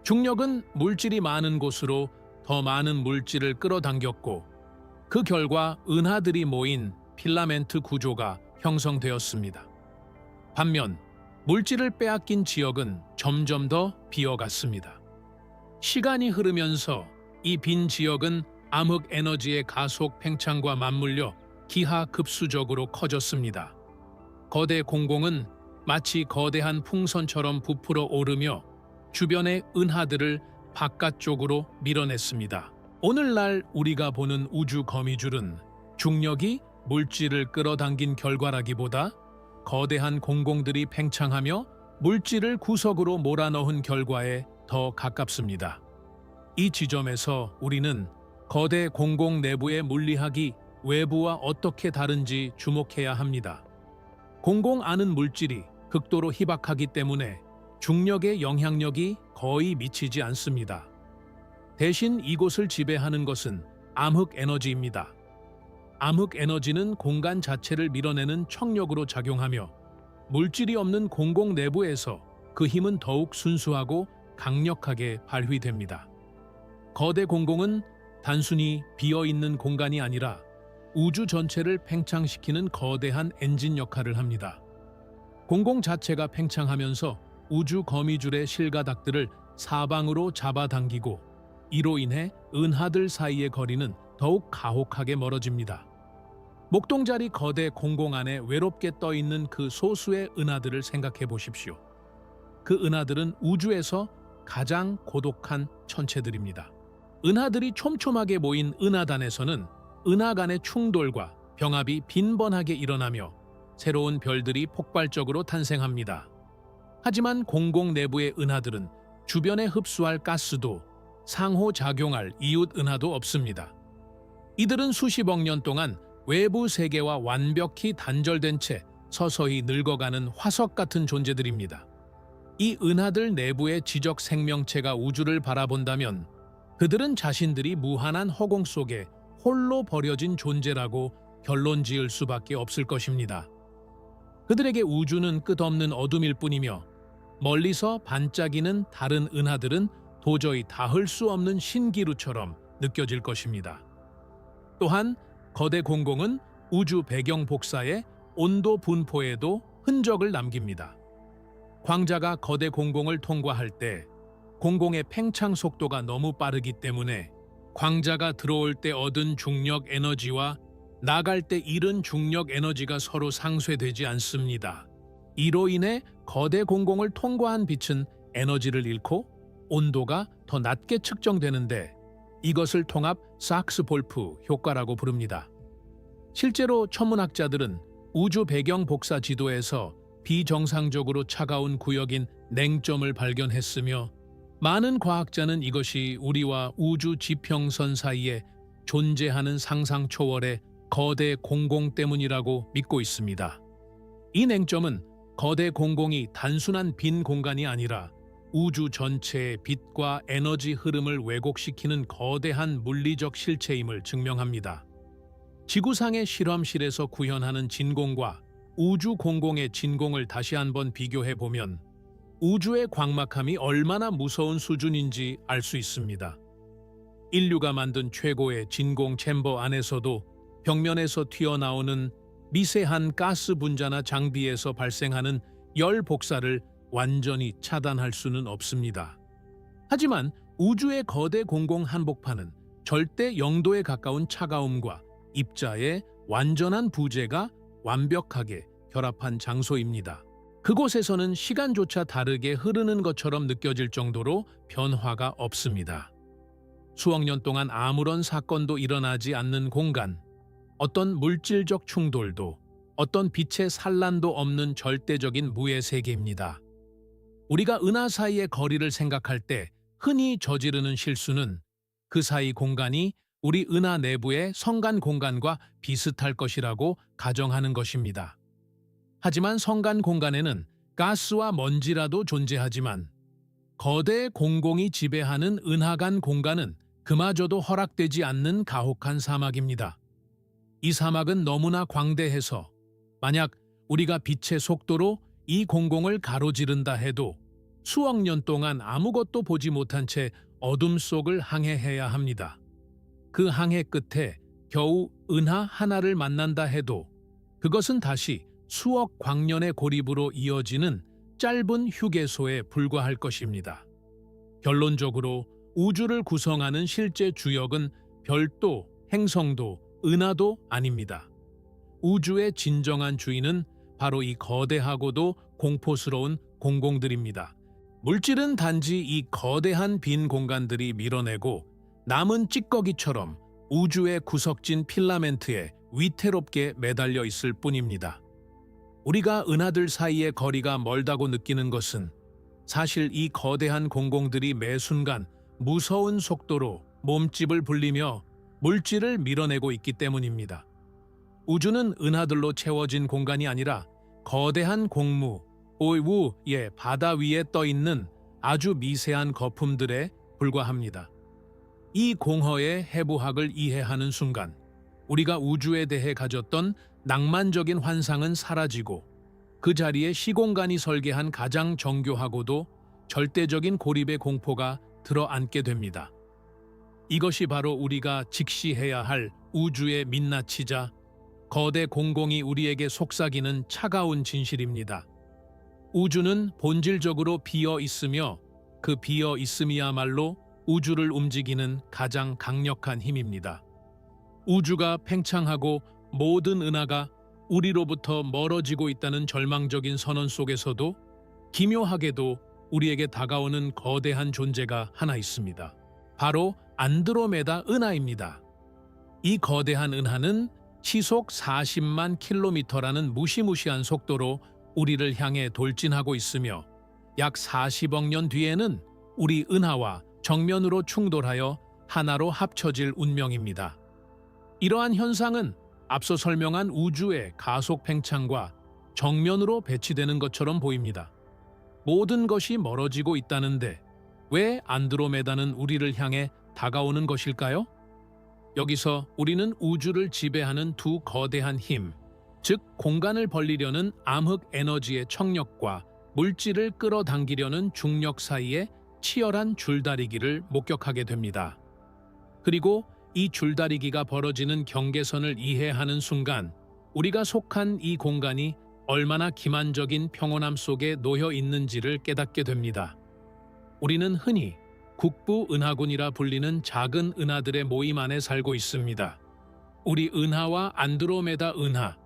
중력은 물질이 많은 곳으로 더 많은 물질을 끌어당겼고, 그 결과 은하들이 모인 필라멘트 구조가 형성되었습니다. 반면 물질을 빼앗긴 지역은 점점 더 비어갔습니다. 시간이 흐르면서 이 빈 지역은 암흑 에너지의 가속 팽창과 맞물려 기하급수적으로 커졌습니다. 거대 공공은 마치 거대한 풍선처럼 부풀어 오르며 주변의 은하들을 바깥쪽으로 밀어냈습니다. 오늘날 우리가 보는 우주 거미줄은 중력이 물질을 끌어당긴 결과라기보다 거대한 공공들이 팽창하며 물질을 구석으로 몰아넣은 결과에 더 가깝습니다. 이 지점에서 우리는 거대 공공 내부의 물리학이 외부와 어떻게 다른지 주목해야 합니다. 공공 안은 물질이 극도로 희박하기 때문에 중력의 영향력이 거의 미치지 않습니다. 대신 이곳을 지배하는 것은 암흑 에너지입니다. 암흑 에너지는 공간 자체를 밀어내는 청력으로 작용하며 물질이 없는 공공 내부에서 그 힘은 더욱 순수하고 강력하게 발휘됩니다. 거대 공공은 단순히 비어있는 공간이 아니라 우주 전체를 팽창시키는 거대한 엔진 역할을 합니다. 공공 자체가 팽창하면서 우주 거미줄의 실가닥들을 사방으로 잡아당기고 이로 인해 은하들 사이의 거리는 더욱 가혹하게 멀어집니다. 목동자리 거대 공공 안에 외롭게 떠있는 그 소수의 은하들을 생각해 보십시오. 그 은하들은 우주에서 가장 고독한 천체들입니다. 은하들이 촘촘하게 모인 은하단에서는 은하 간의 충돌과 병합이 빈번하게 일어나며 새로운 별들이 폭발적으로 탄생합니다. 하지만 공공 내부의 은하들은 주변에 흡수할 가스도 상호작용할 이웃 은하도 없습니다. 이들은 수십억 년 동안 외부 세계와 완벽히 단절된 채 서서히 늙어가는 화석 같은 존재들입니다. 이 은하들 내부의 지적 생명체가 우주를 바라본다면 그들은 자신들이 무한한 허공 속에 홀로 버려진 존재라고 결론 지을 수밖에 없을 것입니다. 그들에게 우주는 끝없는 어둠일 뿐이며 멀리서 반짝이는 다른 은하들은 도저히 닿을 수 없는 신기루처럼 느껴질 것입니다. 또한 거대 공공은 우주 배경 복사의 온도 분포에도 흔적을 남깁니다. 광자가 거대 공공을 통과할 때 공공의 팽창 속도가 너무 빠르기 때문에 광자가 들어올 때 얻은 중력 에너지와 나갈 때 잃은 중력 에너지가 서로 상쇄되지 않습니다. 이로 인해 거대 공공을 통과한 빛은 에너지를 잃고 온도가 더 낮게 측정되는데 이것을 통합 sak스-볼프 효과라고 부릅니다. 실제로 천문학자들은 우주 배경 복사 지도에서 비정상적으로 차가운 구역인 냉점을 발견했으며 많은 과학자는 이것이 우리와 우주 지평선 사이에 존재하는 상상 초월의 거대 공공 때문이라고 믿고 있습니다. 이 냉점은 거대 공공이 단순한 빈 공간이 아니라 우주 전체의 빛과 에너지 흐름을 왜곡시키는 거대한 물리적 실체임을 증명합니다. 지구상의 실험실에서 구현하는 진공과 우주 공공의 진공을 다시 한번 비교해보면 우주의 광막함이 얼마나 무서운 수준인지 알 수 있습니다. 인류가 만든 최고의 진공 챔버 안에서도 벽면에서 튀어나오는 미세한 가스 분자나 장비에서 발생하는 열 복사를 완전히 차단할 수는 없습니다. 하지만 우주의 거대 공공 한복판은 절대 0도에 가까운 차가움과 입자의 완전한 부재가 완벽하게 결합한 장소입니다. 그곳에서는 시간조차 다르게 흐르는 것처럼 느껴질 정도로 변화가 없습니다. 수억 년 동안 아무런 사건도 일어나지 않는 공간, 어떤 물질적 충돌도, 어떤 빛의 산란도 없는 절대적인 무의 세계입니다. 우리가 은하 사이의 거리를 생각할 때 흔히 저지르는 실수는 그 사이 공간이 우리 은하 내부의 성간 공간과 비슷할 것이라고 가정하는 것입니다. 하지만 성간 공간에는 가스와 먼지라도 존재하지만 거대 공공이 지배하는 은하간 공간은 그마저도 허락되지 않는 가혹한 사막입니다. 이 사막은 너무나 광대해서 만약 우리가 빛의 속도로 이 공공을 가로지른다 해도 수억 년 동안 아무것도 보지 못한 채 어둠 속을 항해해야 합니다. 그 항해 끝에 겨우 은하 하나를 만난다 해도 그것은 다시 수억 광년의 고립으로 이어지는 짧은 휴게소에 불과할 것입니다. 결론적으로 우주를 구성하는 실제 주역은 별도, 행성도, 은하도 아닙니다. 우주의 진정한 주인은 바로 이 거대하고도 공포스러운 공공들입니다. 물질은 단지 이 거대한 빈 공간들이 밀어내고 남은 찌꺼기처럼 우주의 구석진 필라멘트에 위태롭게 매달려 있을 뿐입니다. 우리가 은하들 사이의 거리가 멀다고 느끼는 것은 사실 이 거대한 공공들이 매 순간 무서운 속도로 몸집을 불리며 물질을 밀어내고 있기 때문입니다. 우주는 은하들로 채워진 공간이 아니라 거대한 공무, 오우의 바다 위에 떠있는 아주 미세한 거품들에 불과합니다. 이 공허의 해부학을 이해하는 순간 우리가 우주에 대해 가졌던 낭만적인 환상은 사라지고 그 자리에 시공간이 설계한 가장 정교하고도 절대적인 고립의 공포가 들어앉게 됩니다. 이것이 바로 우리가 직시해야 할 우주의 민낯이자 거대 공공이 우리에게 속삭이는 차가운 진실입니다. 우주는 본질적으로 비어 있으며 그 비어 있음이야말로 우주를 움직이는 가장 강력한 힘입니다. 우주가 팽창하고 모든 은하가 우리로부터 멀어지고 있다는 절망적인 선언 속에서도 기묘하게도 우리에게 다가오는 거대한 존재가 하나 있습니다. 바로 안드로메다 은하입니다. 이 거대한 은하는 시속 40만 킬로미터라는 무시무시한 속도로 우리를 향해 돌진하고 있으며 약 40억 년 뒤에는 우리 은하와 정면으로 충돌하여 하나로 합쳐질 운명입니다. 이러한 현상은 앞서 설명한 우주의 가속 팽창과 정면으로 배치되는 것처럼 보입니다. 모든 것이 멀어지고 있다는데 왜 안드로메다는 우리를 향해 다가오는 것일까요? 여기서 우리는 우주를 지배하는 두 거대한 힘, 즉 공간을 벌리려는 암흑 에너지의 청력과 물질을 끌어당기려는 중력 사이의 치열한 줄다리기를 목격하게 됩니다. 그리고 이 줄다리기가 벌어지는 경계선을 이해하는 순간 우리가 속한 이 공간이 얼마나 기만적인 평온함 속에 놓여 있는지를 깨닫게 됩니다. 우리는 흔히 국부 은하군이라 불리는 작은 은하들의 모임 안에 살고 있습니다. 우리 은하와 안드로메다 은하,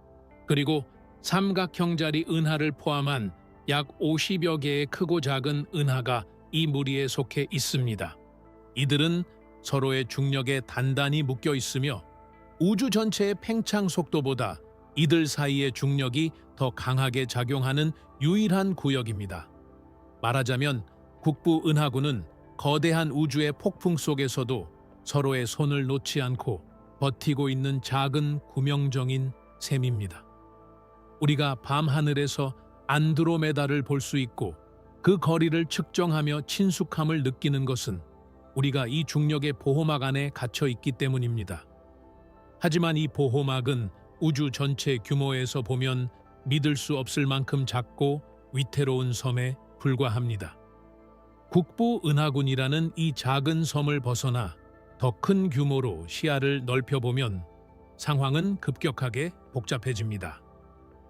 그리고 삼각형자리 은하를 포함한 약 50여 개의 크고 작은 은하가 이 무리에 속해 있습니다. 이들은 서로의 중력에 단단히 묶여 있으며 우주 전체의 팽창 속도보다 이들 사이의 중력이 더 강하게 작용하는 유일한 구역입니다. 말하자면 국부 은하군은 거대한 우주의 폭풍 속에서도 서로의 손을 놓지 않고 버티고 있는 작은 구명정인 셈입니다. 우리가 밤하늘에서 안드로메다를 볼 수 있고 그 거리를 측정하며 친숙함을 느끼는 것은 우리가 이 중력의 보호막 안에 갇혀 있기 때문입니다. 하지만 이 보호막은 우주 전체 규모에서 보면 믿을 수 없을 만큼 작고 위태로운 섬에 불과합니다. 국부 은하군이라는 이 작은 섬을 벗어나 더 큰 규모로 시야를 넓혀보면 상황은 급격하게 복잡해집니다.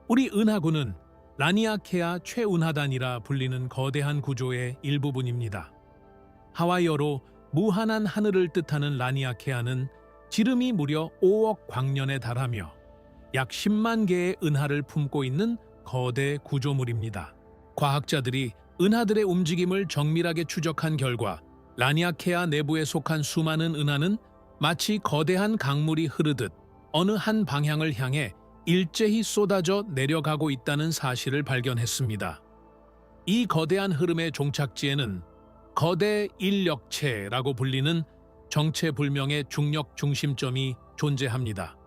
우리 은하군은 라니아케아 최운하단이라 불리는 거대한 구조의 일부분입니다. 하와이어로 무한한 하늘을 뜻하는 라니아케아는 지름이 무려 5억 광년에 달하며 약 10만 개의 은하를 품고 있는 거대 구조물입니다. 과학자들이 은하들의 움직임을 정밀하게 추적한 결과 라니아케아 내부에 속한 수많은 은하는 마치 거대한 강물이 흐르듯 어느 한 방향을 향해 일제히 쏟아져 내려가고 있다는 사실을 발견했습니다. 이 거대한 흐름의 종착지에는 거대 인력체라고 불리는 정체불명의 중력 중심점이 존재합니다.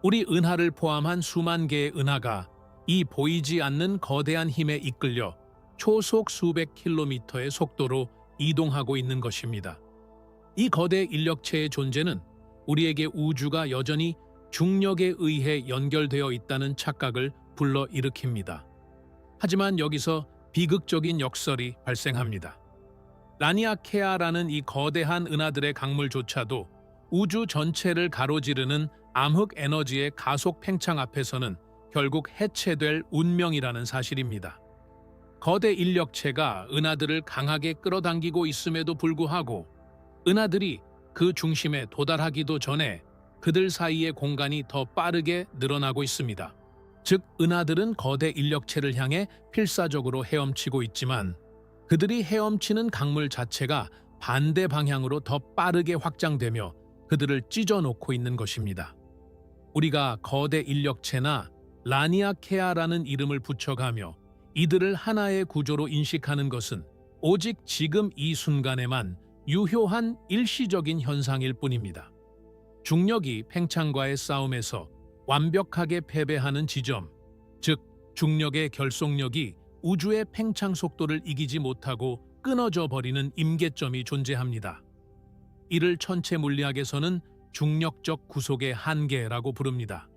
우리 은하를 포함한 수만 개의 은하가 이 보이지 않는 거대한 힘에 이끌려 초속 수백 킬로미터의 속도로 이동하고 있는 것입니다. 이 거대 인력체의 존재는 우리에게 우주가 여전히 중력에 의해 연결되어 있다는 착각을 불러일으킵니다. 하지만 여기서 비극적인 역설이 발생합니다. 라니아케아라는 이 거대한 은하들의 강물조차도 우주 전체를 가로지르는 암흑 에너지의 가속 팽창 앞에서는 결국 해체될 운명이라는 사실입니다. 거대 인력체가 은하들을 강하게 끌어당기고 있음에도 불구하고 은하들이 그 중심에 도달하기도 전에 그들 사이의 공간이 더 빠르게 늘어나고 있습니다. 즉, 은하들은 거대 인력체를 향해 필사적으로 헤엄치고 있지만 그들이 헤엄치는 강물 자체가 반대 방향으로 더 빠르게 확장되며 그들을 찢어놓고 있는 것입니다. 우리가 거대 인력체나 라니아케아라는 이름을 붙여가며 이들을 하나의 구조로 인식하는 것은 오직 지금 이 순간에만 유효한 일시적인 현상일 뿐입니다. 중력이 팽창과의 싸움에서 완벽하게 패배하는 지점, 즉 중력의 결속력이 우주의 팽창 속도를 이기지 못하고 끊어져 버리는 임계점이 존재합니다. 이를 천체 물리학에서는 중력적 구속의 한계라고 부릅니다.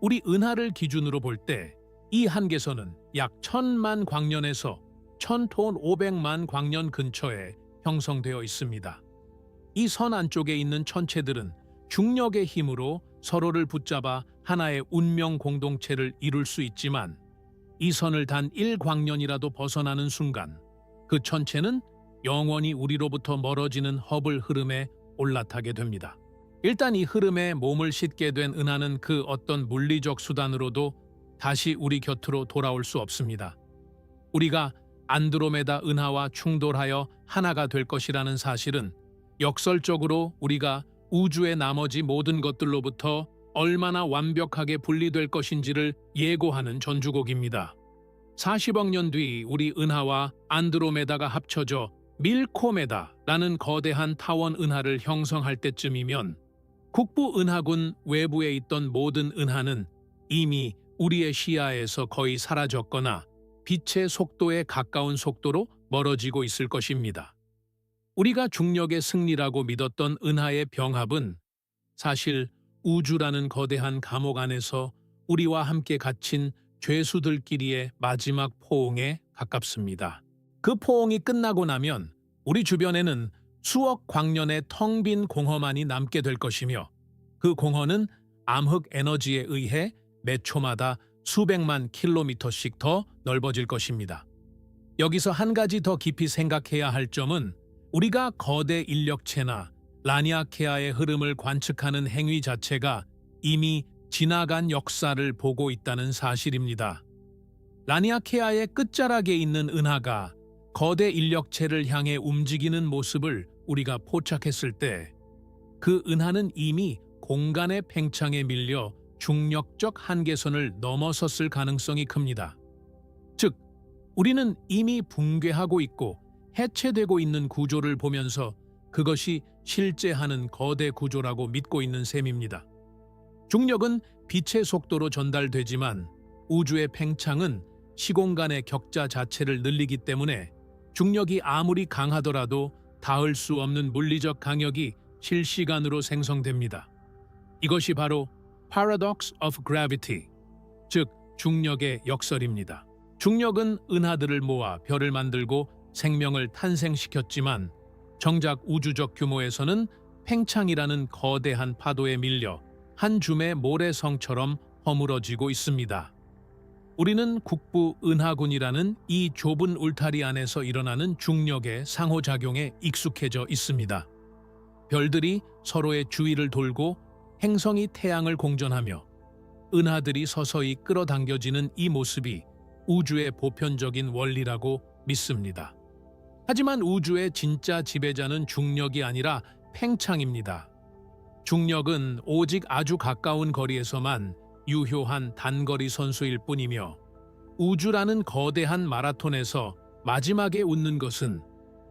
우리 은하를 기준으로 볼 때 이 한계선은 약 1000만 광년에서 1000톤 500만 광년 근처에 형성되어 있습니다. 이 선 안쪽에 있는 천체들은 중력의 힘으로 서로를 붙잡아 하나의 운명 공동체를 이룰 수 있지만 이 선을 단 1광년이라도 벗어나는 순간 그 천체는 영원히 우리로부터 멀어지는 허블 흐름에 올라타게 됩니다. 일단 이 흐름에 몸을 싣게 된 은하는 그 어떤 물리적 수단으로도 다시 우리 곁으로 돌아올 수 없습니다. 우리가 안드로메다 은하와 충돌하여 하나가 될 것이라는 사실은 역설적으로 우리가 우주의 나머지 모든 것들로부터 얼마나 완벽하게 분리될 것인지를 예고하는 전주곡입니다. 40억 년 뒤 우리 은하와 안드로메다가 합쳐져 밀코메다라는 거대한 타원 은하를 형성할 때쯤이면 국부 은하군 외부에 있던 모든 은하는 이미 우리의 시야에서 거의 사라졌거나 빛의 속도에 가까운 속도로 멀어지고 있을 것입니다. 우리가 중력의 승리라고 믿었던 은하의 병합은 사실 우주라는 거대한 감옥 안에서 우리와 함께 갇힌 죄수들끼리의 마지막 포옹에 가깝습니다. 그 포옹이 끝나고 나면 우리 주변에는 수억 광년의 텅 빈 공허만이 남게 될 것이며 그 공허는 암흑 에너지에 의해 매 초마다 수백만 킬로미터씩 더 넓어질 것입니다. 여기서 한 가지 더 깊이 생각해야 할 점은 우리가 거대 인력체나 라니아케아의 흐름을 관측하는 행위 자체가 이미 지나간 역사를 보고 있다는 사실입니다. 라니아케아의 끝자락에 있는 은하가 거대 인력체를 향해 움직이는 모습을 우리가 포착했을 때 그 은하는 이미 공간의 팽창에 밀려 중력적 한계선을 넘어섰을 가능성이 큽니다. 즉, 우리는 이미 붕괴하고 있고 해체되고 있는 구조를 보면서 그것이 실제하는 거대 구조라고 믿고 있는 셈입니다. 중력은 빛의 속도로 전달되지만 우주의 팽창은 시공간의 격자 자체를 늘리기 때문에 중력이 아무리 강하더라도 닿을 수 없는 물리적 강력이 실시간으로 생성됩니다. 이것이 바로 Paradox of Gravity, 즉 중력의 역설입니다. 중력은 은하들을 모아 별을 만들고 생명을 탄생시켰지만 정작 우주적 규모에서는 팽창이라는 거대한 파도에 밀려 한 줌의 모래성처럼 허물어지고 있습니다. 우리는 국부 은하군이라는 이 좁은 울타리 안에서 일어나는 중력의 상호작용에 익숙해져 있습니다. 별들이 서로의 주위를 돌고 행성이 태양을 공전하며 은하들이 서서히 끌어당겨지는 이 모습이 우주의 보편적인 원리라고 믿습니다. 하지만 우주의 진짜 지배자는 중력이 아니라 팽창입니다. 중력은 오직 아주 가까운 거리에서만 유효한 단거리 선수일 뿐이며 우주라는 거대한 마라톤에서 마지막에 웃는 것은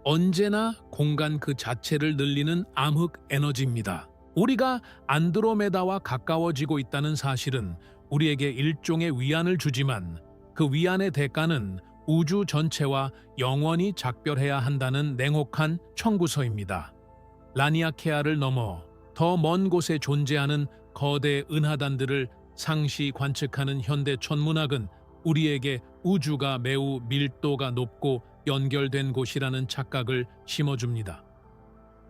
언제나 공간 그 자체를 늘리는 암흑 에너지입니다. 우리가 안드로메다와 가까워지고 있다는 사실은 우리에게 일종의 위안을 주지만 그 위안의 대가는 우주 전체와 영원히 작별해야 한다는 냉혹한 청구서입니다. 라니아케아를 넘어 더 먼 곳에 존재하는 거대 은하단들을 상시 관측하는 현대 천문학은 우리에게 우주가 매우 밀도가 높고 연결된 곳이라는 착각을 심어줍니다.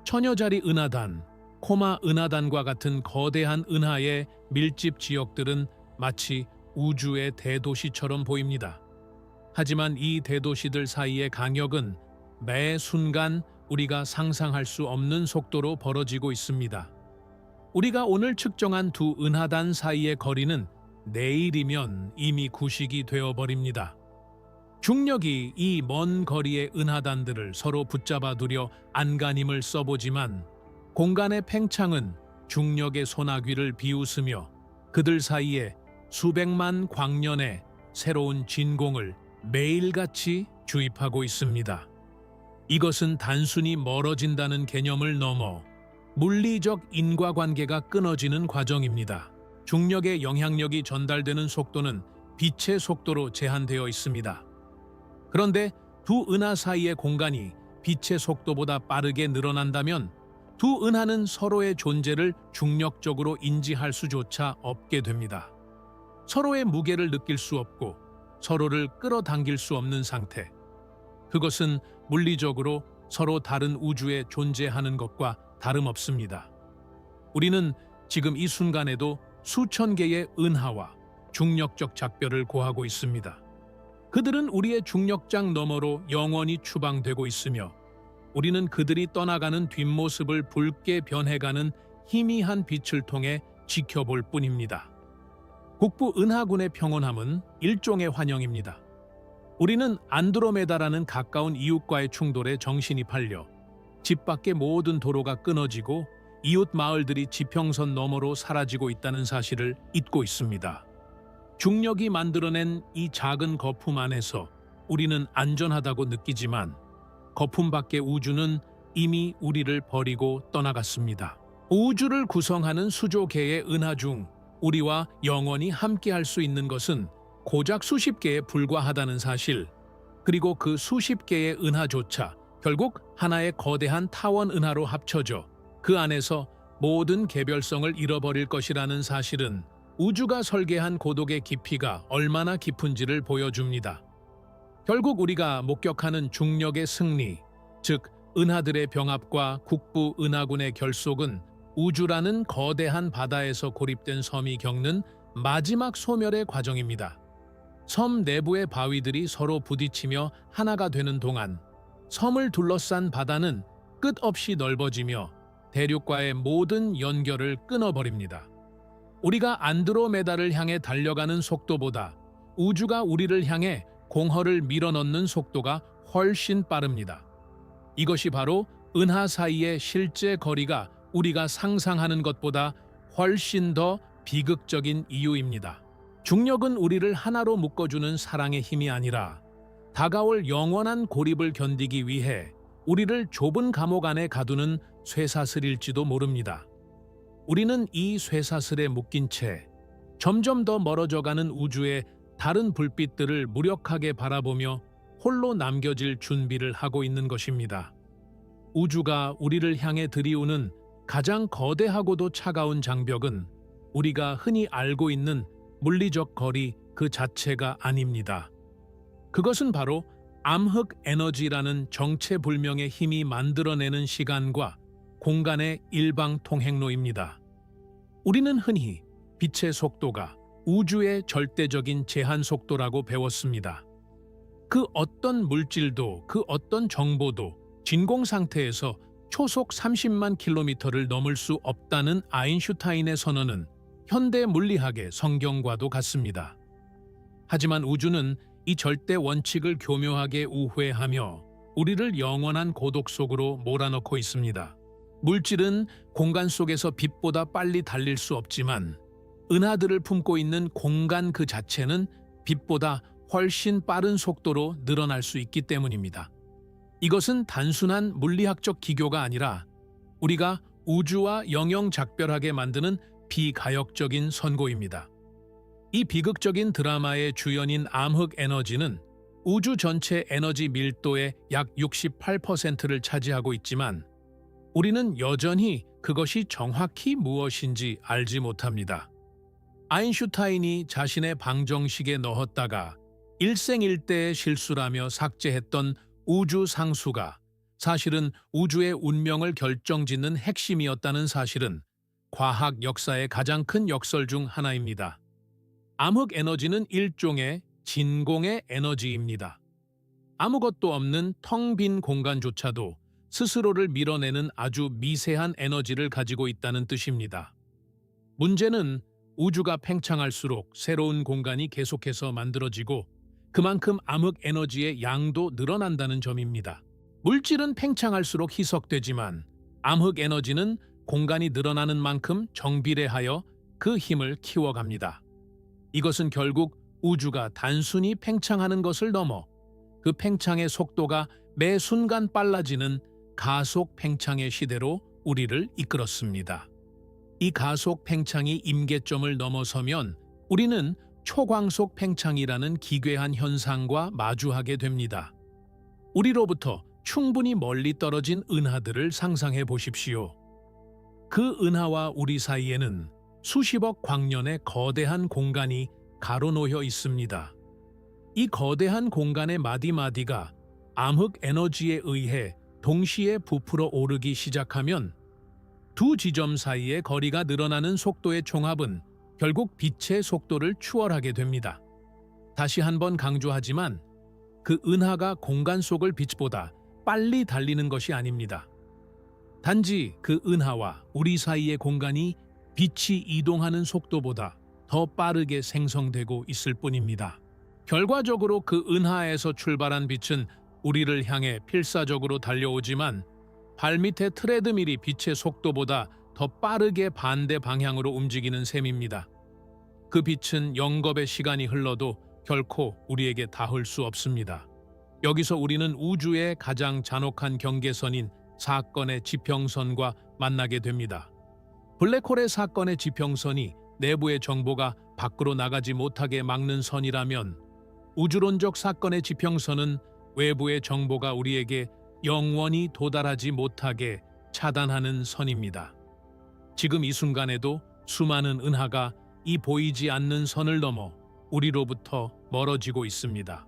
처녀자리 은하단, 코마 은하단과 같은 거대한 은하의 밀집 지역들은 마치 우주의 대도시처럼 보입니다. 하지만 이 대도시들 사이의 강역은 매 순간 우리가 상상할 수 없는 속도로 벌어지고 있습니다. 우리가 오늘 측정한 두 은하단 사이의 거리는 내일이면 이미 구식이 되어버립니다. 중력이 이 먼 거리의 은하단들을 서로 붙잡아 두려 안간힘을 써보지만 공간의 팽창은 중력의 소나귀를 비웃으며 그들 사이에 수백만 광년의 새로운 진공을 매일같이 주입하고 있습니다. 이것은 단순히 멀어진다는 개념을 넘어 물리적 인과관계가 끊어지는 과정입니다. 중력의 영향력이 전달되는 속도는 빛의 속도로 제한되어 있습니다. 그런데 두 은하 사이의 공간이 빛의 속도보다 빠르게 늘어난다면 두 은하는 서로의 존재를 중력적으로 인지할 수조차 없게 됩니다. 서로의 무게를 느낄 수 없고 서로를 끌어당길 수 없는 상태. 그것은 물리적으로 서로 다른 우주에 존재하는 것과 다름없습니다. 우리는 지금 이 순간에도 수천 개의 은하와 중력적 작별을 고하고 있습니다. 그들은 우리의 중력장 너머로 영원히 추방되고 있으며 우리는 그들이 떠나가는 뒷모습을 붉게 변해가는 희미한 빛을 통해 지켜볼 뿐입니다. 국부 은하군의 평온함은 일종의 환영입니다. 우리는 안드로메다라는 가까운 이웃과의 충돌에 정신이 팔려 집 밖의 모든 도로가 끊어지고 이웃 마을들이 지평선 너머로 사라지고 있다는 사실을 잊고 있습니다. 중력이 만들어낸 이 작은 거품 안에서 우리는 안전하다고 느끼지만 거품 밖의 우주는 이미 우리를 버리고 떠나갔습니다. 우주를 구성하는 수조 개의 은하 중 우리와 영원히 함께할 수 있는 것은 고작 수십 개에 불과하다는 사실, 그리고 그 수십 개의 은하조차 결국 하나의 거대한 타원 은하로 합쳐져 그 안에서 모든 개별성을 잃어버릴 것이라는 사실은 우주가 설계한 고독의 깊이가 얼마나 깊은지를 보여줍니다. 결국 우리가 목격하는 중력의 승리, 즉 은하들의 병합과 국부 은하군의 결속은 우주라는 거대한 바다에서 고립된 섬이 겪는 마지막 소멸의 과정입니다. 섬 내부의 바위들이 서로 부딪히며 하나가 되는 동안 섬을 둘러싼 바다는 끝없이 넓어지며 대륙과의 모든 연결을 끊어버립니다. 우리가 안드로메다를 향해 달려가는 속도보다 우주가 우리를 향해 공허를 밀어넣는 속도가 훨씬 빠릅니다. 이것이 바로 은하 사이의 실제 거리가 우리가 상상하는 것보다 훨씬 더 비극적인 이유입니다. 중력은 우리를 하나로 묶어주는 사랑의 힘이 아니라 다가올 영원한 고립을 견디기 위해 우리를 좁은 감옥 안에 가두는 쇠사슬일지도 모릅니다. 우리는 이 쇠사슬에 묶인 채 점점 더 멀어져가는 우주의 다른 불빛들을 무력하게 바라보며 홀로 남겨질 준비를 하고 있는 것입니다. 우주가 우리를 향해 들이우는 가장 거대하고도 차가운 장벽은 우리가 흔히 알고 있는 물리적 거리 그 자체가 아닙니다. 그것은 바로 암흑 에너지라는 정체불명의 힘이 만들어내는 시간과 공간의 일방통행로입니다. 우리는 흔히 빛의 속도가 우주의 절대적인 제한 속도라고 배웠습니다. 그 어떤 물질도 그 어떤 정보도 진공 상태에서 초속 30만 킬로미터를 넘을 수 없다는 아인슈타인의 선언은 현대 물리학의 성경과도 같습니다. 하지만 우주는 이 절대 원칙을 교묘하게 우회하며 우리를 영원한 고독 속으로 몰아넣고 있습니다. 물질은 공간 속에서 빛보다 빨리 달릴 수 없지만 은하들을 품고 있는 공간 그 자체는 빛보다 훨씬 빠른 속도로 늘어날 수 있기 때문입니다. 이것은 단순한 물리학적 기교가 아니라 우리가 우주와 영영작별하게 만드는 비가역적인 선고입니다. 이 비극적인 드라마의 주연인 암흑 에너지는 우주 전체 에너지 밀도의 약 68%를 차지하고 있지만 우리는 여전히 그것이 정확히 무엇인지 알지 못합니다. 아인슈타인이 자신의 방정식에 넣었다가 일생일대의 실수라며 삭제했던 우주 상수가 사실은 우주의 운명을 결정짓는 핵심이었다는 사실은 과학 역사의 가장 큰 역설 중 하나입니다. 암흑 에너지는 일종의 진공의 에너지입니다. 아무것도 없는 텅 빈 공간조차도 스스로를 밀어내는 아주 미세한 에너지를 가지고 있다는 뜻입니다. 문제는 우주가 팽창할수록 새로운 공간이 계속해서 만들어지고 그만큼 암흑 에너지의 양도 늘어난다는 점입니다. 물질은 팽창할수록 희석되지만 암흑 에너지는 공간이 늘어나는 만큼 정비례하여 그 힘을 키워갑니다. 이것은 결국 우주가 단순히 팽창하는 것을 넘어 그 팽창의 속도가 매 순간 빨라지는 가속 팽창의 시대로 우리를 이끌었습니다. 이 가속 팽창이 임계점을 넘어서면 우리는 초광속 팽창이라는 기괴한 현상과 마주하게 됩니다. 우리로부터 충분히 멀리 떨어진 은하들을 상상해 보십시오. 그 은하와 우리 사이에는 수십억 광년의 거대한 공간이 가로놓여 있습니다. 이 거대한 공간의 마디마디가 암흑 에너지에 의해 동시에 부풀어 오르기 시작하면 두 지점 사이의 거리가 늘어나는 속도의 총합은 결국 빛의 속도를 추월하게 됩니다. 다시 한번 강조하지만 그 은하가 공간 속을 빛보다 빨리 달리는 것이 아닙니다. 단지 그 은하와 우리 사이의 공간이 빛이 이동하는 속도보다 더 빠르게 생성되고 있을 뿐입니다. 결과적으로 그 은하에서 출발한 빛은 우리를 향해 필사적으로 달려오지만 발밑의 트레드밀이 빛의 속도보다 더 빠르게 반대 방향으로 움직이는 셈입니다. 그 빛은 영겁의 시간이 흘러도 결코 우리에게 닿을 수 없습니다. 여기서 우리는 우주의 가장 잔혹한 경계선인 사건의 지평선과 만나게 됩니다. 블랙홀의 사건의 지평선이 내부의 정보가 밖으로 나가지 못하게 막는 선이라면 우주론적 사건의 지평선은 외부의 정보가 우리에게 영원히 도달하지 못하게 차단하는 선입니다. 지금 이 순간에도 수많은 은하가 이 보이지 않는 선을 넘어 우리로부터 멀어지고 있습니다.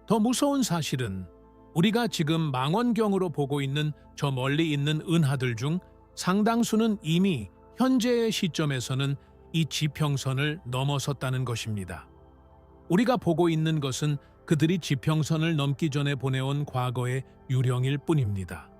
더 무서운 사실은 우리가 지금 망원경으로 보고 있는 저 멀리 있는 은하들 중 상당수는 이미 현재의 시점에서는 이 지평선을 넘어섰다는 것입니다. 우리가 보고 있는 것은 그들이 지평선을 넘기 전에 보내온 과거의 유령일 뿐입니다.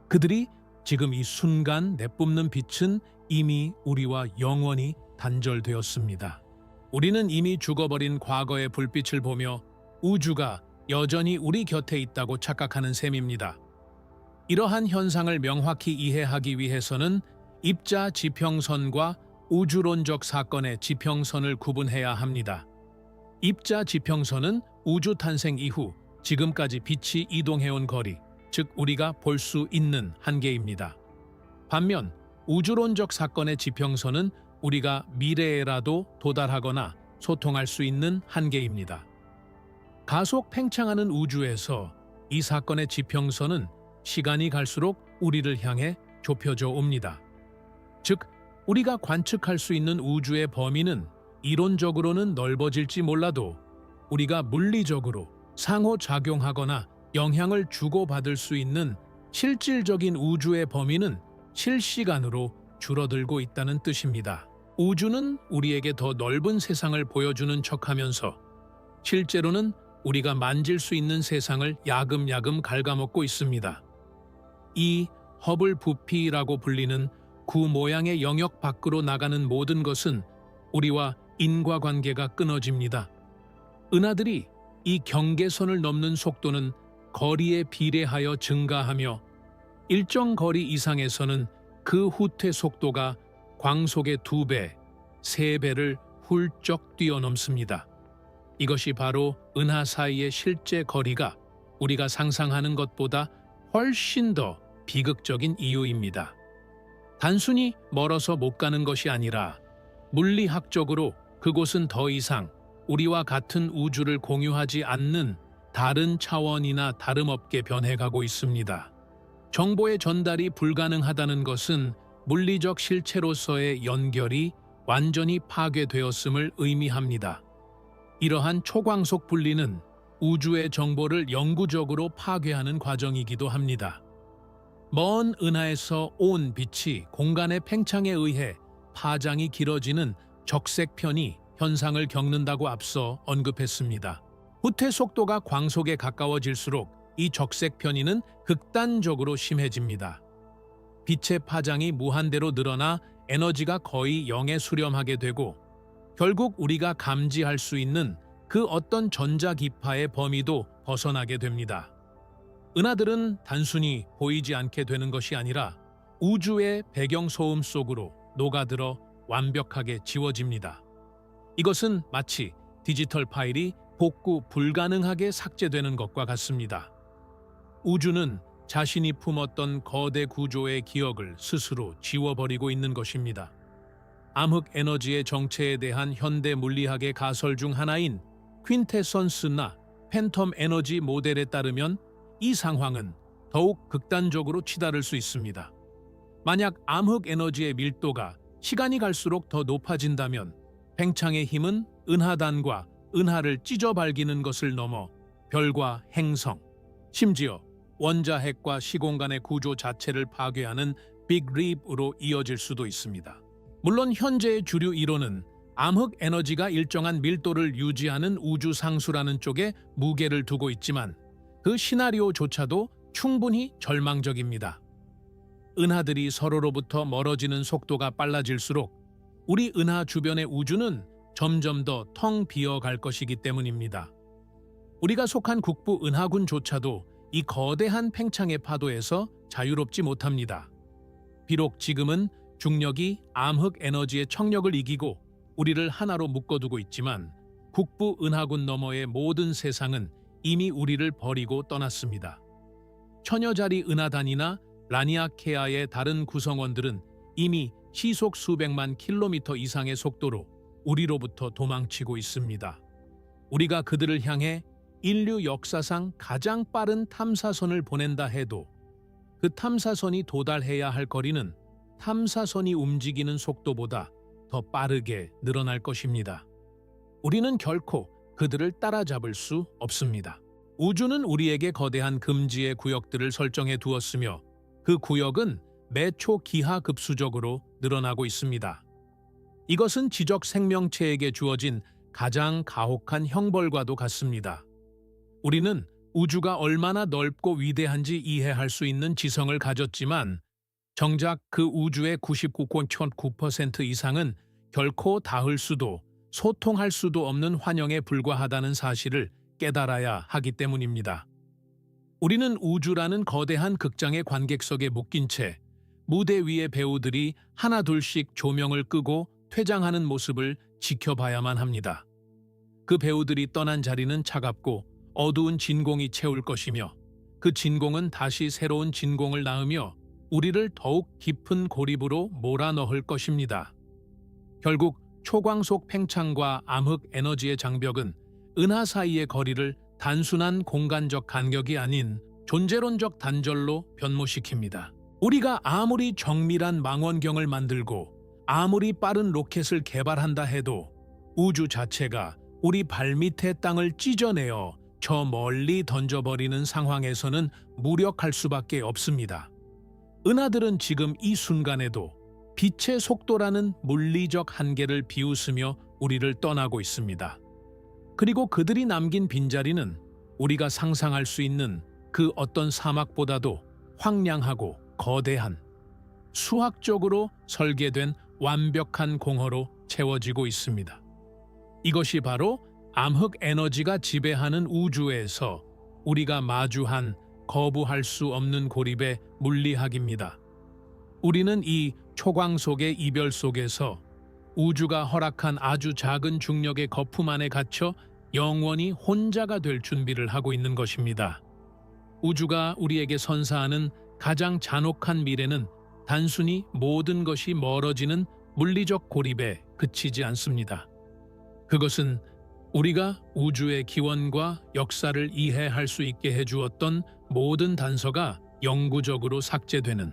그들이 지금 이 순간 내뿜는 빛은 이미 우리와 영원히 단절되었습니다. 우리는 이미 죽어버린 과거의 불빛을 보며 우주가 여전히 우리 곁에 있다고 착각하는 셈입니다. 이러한 현상을 명확히 이해하기 위해서는 입자 지평선과 우주론적 사건의 지평선을 구분해야 합니다. 입자 지평선은 우주 탄생 이후 지금까지 빛이 이동해온 거리, 즉 우리가 볼 수 있는 한계입니다. 반면 우주론적 사건의 지평선은 우리가 미래에라도 도달하거나 소통할 수 있는 한계입니다. 가속 팽창하는 우주에서 이 사건의 지평선은 시간이 갈수록 우리를 향해 좁혀져 옵니다. 즉, 우리가 관측할 수 있는 우주의 범위는 이론적으로는 넓어질지 몰라도 우리가 물리적으로 상호작용하거나 영향을 주고받을 수 있는 실질적인 우주의 범위는 실시간으로 줄어들고 있다는 뜻입니다. 우주는 우리에게 더 넓은 세상을 보여주는 척하면서 실제로는 우리가 만질 수 있는 세상을 야금야금 갉아먹고 있습니다. 이 허블 부피라고 불리는 구 모양의 영역 밖으로 나가는 모든 것은 우리와 인과관계가 끊어집니다. 은하들이 이 경계선을 넘는 속도는 거리에 비례하여 증가하며 일정 거리 이상에서는 그 후퇴 속도가 광속의 2배, 3배를 훌쩍 뛰어넘습니다. 이것이 바로 은하 사이의 실제 거리가 우리가 상상하는 것보다 훨씬 더 비극적인 이유입니다. 단순히 멀어서 못 가는 것이 아니라 물리학적으로 그곳은 더 이상 우리와 같은 우주를 공유하지 않는 다른 차원이나 다름없게 변해가고 있습니다. 정보의 전달이 불가능하다는 것은 물리적 실체로서의 연결이 완전히 파괴되었음을 의미합니다. 이러한 초광속 분리는 우주의 정보를 영구적으로 파괴하는 과정이기도 합니다. 먼 은하에서 온 빛이 공간의 팽창에 의해 파장이 길어지는 적색편이 현상을 겪는다고 앞서 언급했습니다. 후퇴 속도가 광속에 가까워질수록 이 적색 편의는 극단적으로 심해집니다. 빛의 파장이 무한대로 늘어나 에너지가 거의 0에 수렴하게 되고 결국 우리가 감지할 수 있는 그 어떤 전자기파의 범위도 벗어나게 됩니다. 은하들은 단순히 보이지 않게 되는 것이 아니라 우주의 배경소음 속으로 녹아들어 완벽하게 지워집니다. 이것은 마치 디지털 파일이 복구 불가능하게 삭제되는 것과 같습니다. 우주는 자신이 품었던 거대 구조의 기억을 스스로 지워버리고 있는 것입니다. 암흑 에너지의 정체에 대한 현대 물리학의 가설 중 하나인 퀸테선스나 팬텀 에너지 모델에 따르면 이 상황은 더욱 극단적으로 치달을 수 있습니다. 만약 암흑 에너지의 밀도가 시간이 갈수록 더 높아진다면 팽창의 힘은 은하단과 은하를 찢어발기는 것을 넘어 별과 행성, 심지어 원자핵과 시공간의 구조 자체를 파괴하는 빅립으로 이어질 수도 있습니다. 물론 현재의 주류 이론은 암흑 에너지가 일정한 밀도를 유지하는 우주 상수라는 쪽에 무게를 두고 있지만 그 시나리오조차도 충분히 절망적입니다. 은하들이 서로로부터 멀어지는 속도가 빨라질수록 우리 은하 주변의 우주는 점점 더 텅 비어갈 것이기 때문입니다. 우리가 속한 국부 은하군조차도 이 거대한 팽창의 파도에서 자유롭지 못합니다. 비록 지금은 중력이 암흑 에너지의 청력을 이기고 우리를 하나로 묶어두고 있지만 국부 은하군 너머의 모든 세상은 이미 우리를 버리고 떠났습니다. 천여자리 은하단이나 라니아케아의 다른 구성원들은 이미 시속 수백만 킬로미터 이상의 속도로 우리로부터 도망치고 있습니다. 우리가 그들을 향해 인류 역사상 가장 빠른 탐사선을 보낸다 해도 그 탐사선이 도달해야 할 거리는 탐사선이 움직이는 속도보다 더 빠르게 늘어날 것입니다. 우리는 결코 그들을 따라잡을 수 없습니다. 우주는 우리에게 거대한 금지의 구역들을 설정해 두었으며 그 구역은 매초 기하급수적으로 늘어나고 있습니다. 이것은 지적 생명체에게 주어진 가장 가혹한 형벌과도 같습니다. 우리는 우주가 얼마나 넓고 위대한지 이해할 수 있는 지성을 가졌지만 정작 그 우주의 99.9% 이상은 결코 닿을 수도 소통할 수도 없는 환영에 불과하다는 사실을 깨달아야 하기 때문입니다. 우리는 우주라는 거대한 극장의 관객석에 묶인 채 무대 위의 배우들이 하나둘씩 조명을 끄고 퇴장하는 모습을 지켜봐야만 합니다. 그 배우들이 떠난 자리는 차갑고 어두운 진공이 채울 것이며 그 진공은 다시 새로운 진공을 낳으며 우리를 더욱 깊은 고립으로 몰아넣을 것입니다. 결국 초광속 팽창과 암흑 에너지의 장벽은 은하 사이의 거리를 단순한 공간적 간격이 아닌 존재론적 단절로 변모시킵니다. 우리가 아무리 정밀한 망원경을 만들고 아무리 빠른 로켓을 개발한다 해도 우주 자체가 우리 발밑의 땅을 찢어내어 저 멀리 던져버리는 상황에서는 무력할 수밖에 없습니다. 은하들은 지금 이 순간에도 빛의 속도라는 물리적 한계를 비웃으며 우리를 떠나고 있습니다. 그리고 그들이 남긴 빈자리는 우리가 상상할 수 있는 그 어떤 사막보다도 황량하고 거대한, 수학적으로 설계된 완벽한 공허로 채워지고 있습니다. 이것이 바로 암흑 에너지가 지배하는 우주에서 우리가 마주한 거부할 수 없는 고립의 물리학입니다. 우리는 이 초광속의 이별 속에서 우주가 허락한 아주 작은 중력의 거품 안에 갇혀 영원히 혼자가 될 준비를 하고 있는 것입니다. 우주가 우리에게 선사하는 가장 잔혹한 미래는 단순히 모든 것이 멀어지는 물리적 고립에 그치지 않습니다. 그것은 우리가 우주의 기원과 역사를 이해할 수 있게 해주었던 모든 단서가 영구적으로 삭제되는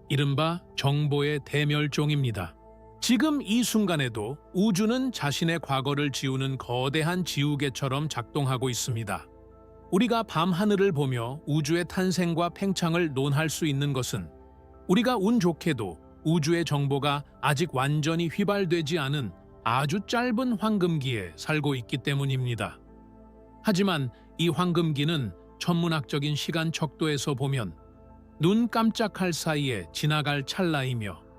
이른바 정보의 대멸종입니다. 지금 이 순간에도 우주는 자신의 과거를 지우는 거대한 지우개처럼 작동하고 있습니다. 우리가 밤하늘을 보며 우주의 탄생과 팽창을 논할 수 있는 것은 우리가 운 좋게도 우주의 정보가 아직 완전히 휘발되지 않은 아주 짧은 황금기에 살고 있기 때문입니다. 하지만 이 황금기는 천문학적인 시간 척도에서 보면 눈 깜짝할 사이에 지나갈 찰나이며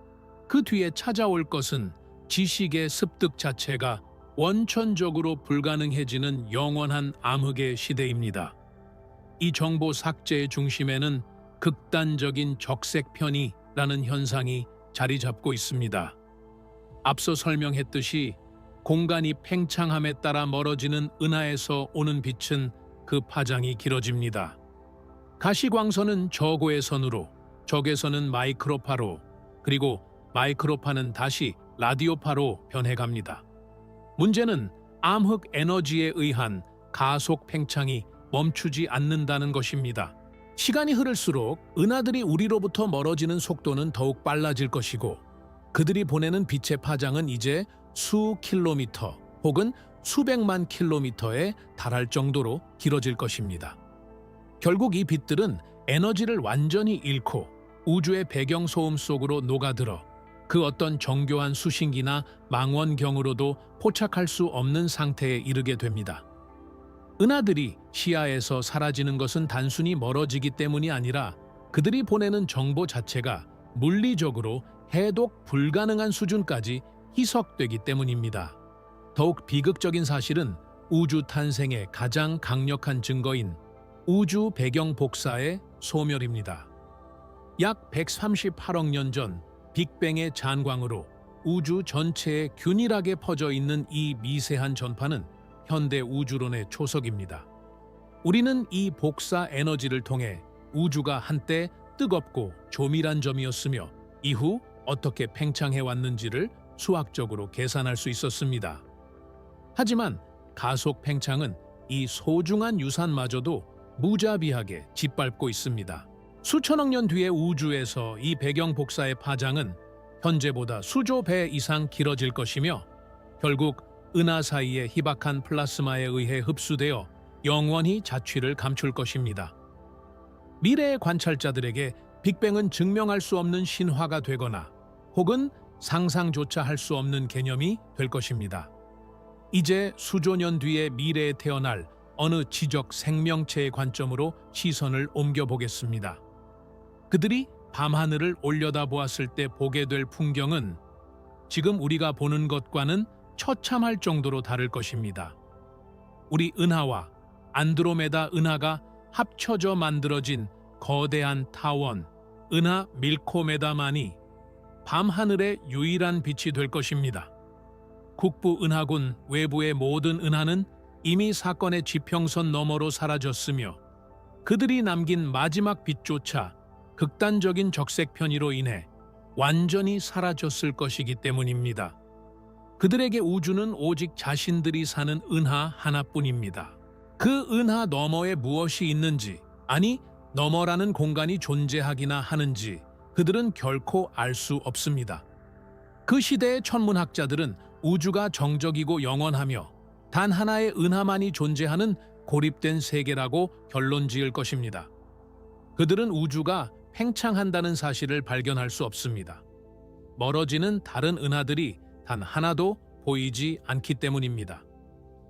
그 뒤에 찾아올 것은 지식의 습득 자체가 원천적으로 불가능해지는 영원한 암흑의 시대입니다. 이 정보 삭제의 중심에는 극단적인 적색편이라는 현상이 자리 잡고 있습니다. 앞서 설명했듯이 공간이 팽창함에 따라 멀어지는 은하에서 오는 빛은 그 파장이 길어집니다. 가시광선은 저고의 선으로, 적외선은 마이크로파로, 그리고 마이크로파는 다시 라디오파로 변해갑니다. 문제는 암흑 에너지에 의한 가속 팽창이 멈추지 않는다는 것입니다. 시간이 흐를수록 은하들이 우리로부터 멀어지는 속도는 더욱 빨라질 것이고 그들이 보내는 빛의 파장은 이제 수 킬로미터 혹은 수백만 킬로미터에 달할 정도로 길어질 것입니다. 결국 이 빛들은 에너지를 완전히 잃고 우주의 배경 소음 속으로 녹아들어 그 어떤 정교한 수신기나 망원경으로도 포착할 수 없는 상태에 이르게 됩니다. 은하들이 시야에서 사라지는 것은 단순히 멀어지기 때문이 아니라 그들이 보내는 정보 자체가 물리적으로 해독 불가능한 수준까지 희석되기 때문입니다. 더욱 비극적인 사실은 우주 탄생의 가장 강력한 증거인 우주 배경 복사의 소멸입니다. 약 138억 년 전 빅뱅의 잔광으로 우주 전체에 균일하게 퍼져 있는 이 미세한 전파는 현대 우주론의 초석입니다. 우리는 이 복사 에너지를 통해 우주가 한때 뜨겁고 조밀한 점이었으며 이후 어떻게 팽창해 왔는지를 수학적으로 계산할 수 있었습니다. 하지만 가속 팽창은 이 소중한 유산마저도 무자비하게 짓밟고 있습니다. 수천억 년 뒤의 우주에서 이 배경 복사의 파장은 현재보다 수조 배 이상 길어질 것이며 결국 은하 사이의 희박한 플라스마에 의해 흡수되어 영원히 자취를 감출 것입니다. 미래의 관찰자들에게 빅뱅은 증명할 수 없는 신화가 되거나 혹은 상상조차 할 수 없는 개념이 될 것입니다. 이제 수조 년 뒤의 미래에 태어날 어느 지적 생명체의 관점으로 시선을 옮겨보겠습니다. 그들이 밤하늘을 올려다보았을 때 보게 될 풍경은 지금 우리가 보는 것과는 처참할 정도로 다를 것입니다. 우리 은하와 안드로메다 은하가 합쳐져 만들어진 거대한 타원, 은하 밀코메다만이 밤하늘의 유일한 빛이 될 것입니다. 국부 은하군 외부의 모든 은하는 이미 사건의 지평선 너머로 사라졌으며 그들이 남긴 마지막 빛조차 극단적인 적색 편의로 인해 완전히 사라졌을 것이기 때문입니다. 그들에게 우주는 오직 자신들이 사는 은하 하나뿐입니다. 그 은하 너머에 무엇이 있는지, 아니 너머라는 공간이 존재하기나 하는지 그들은 결코 알 수 없습니다. 그 시대의 천문학자들은 우주가 정적이고 영원하며 단 하나의 은하만이 존재하는 고립된 세계라고 결론 지을 것입니다. 그들은 우주가 팽창한다는 사실을 발견할 수 없습니다. 멀어지는 다른 은하들이 단 하나도 보이지 않기 때문입니다.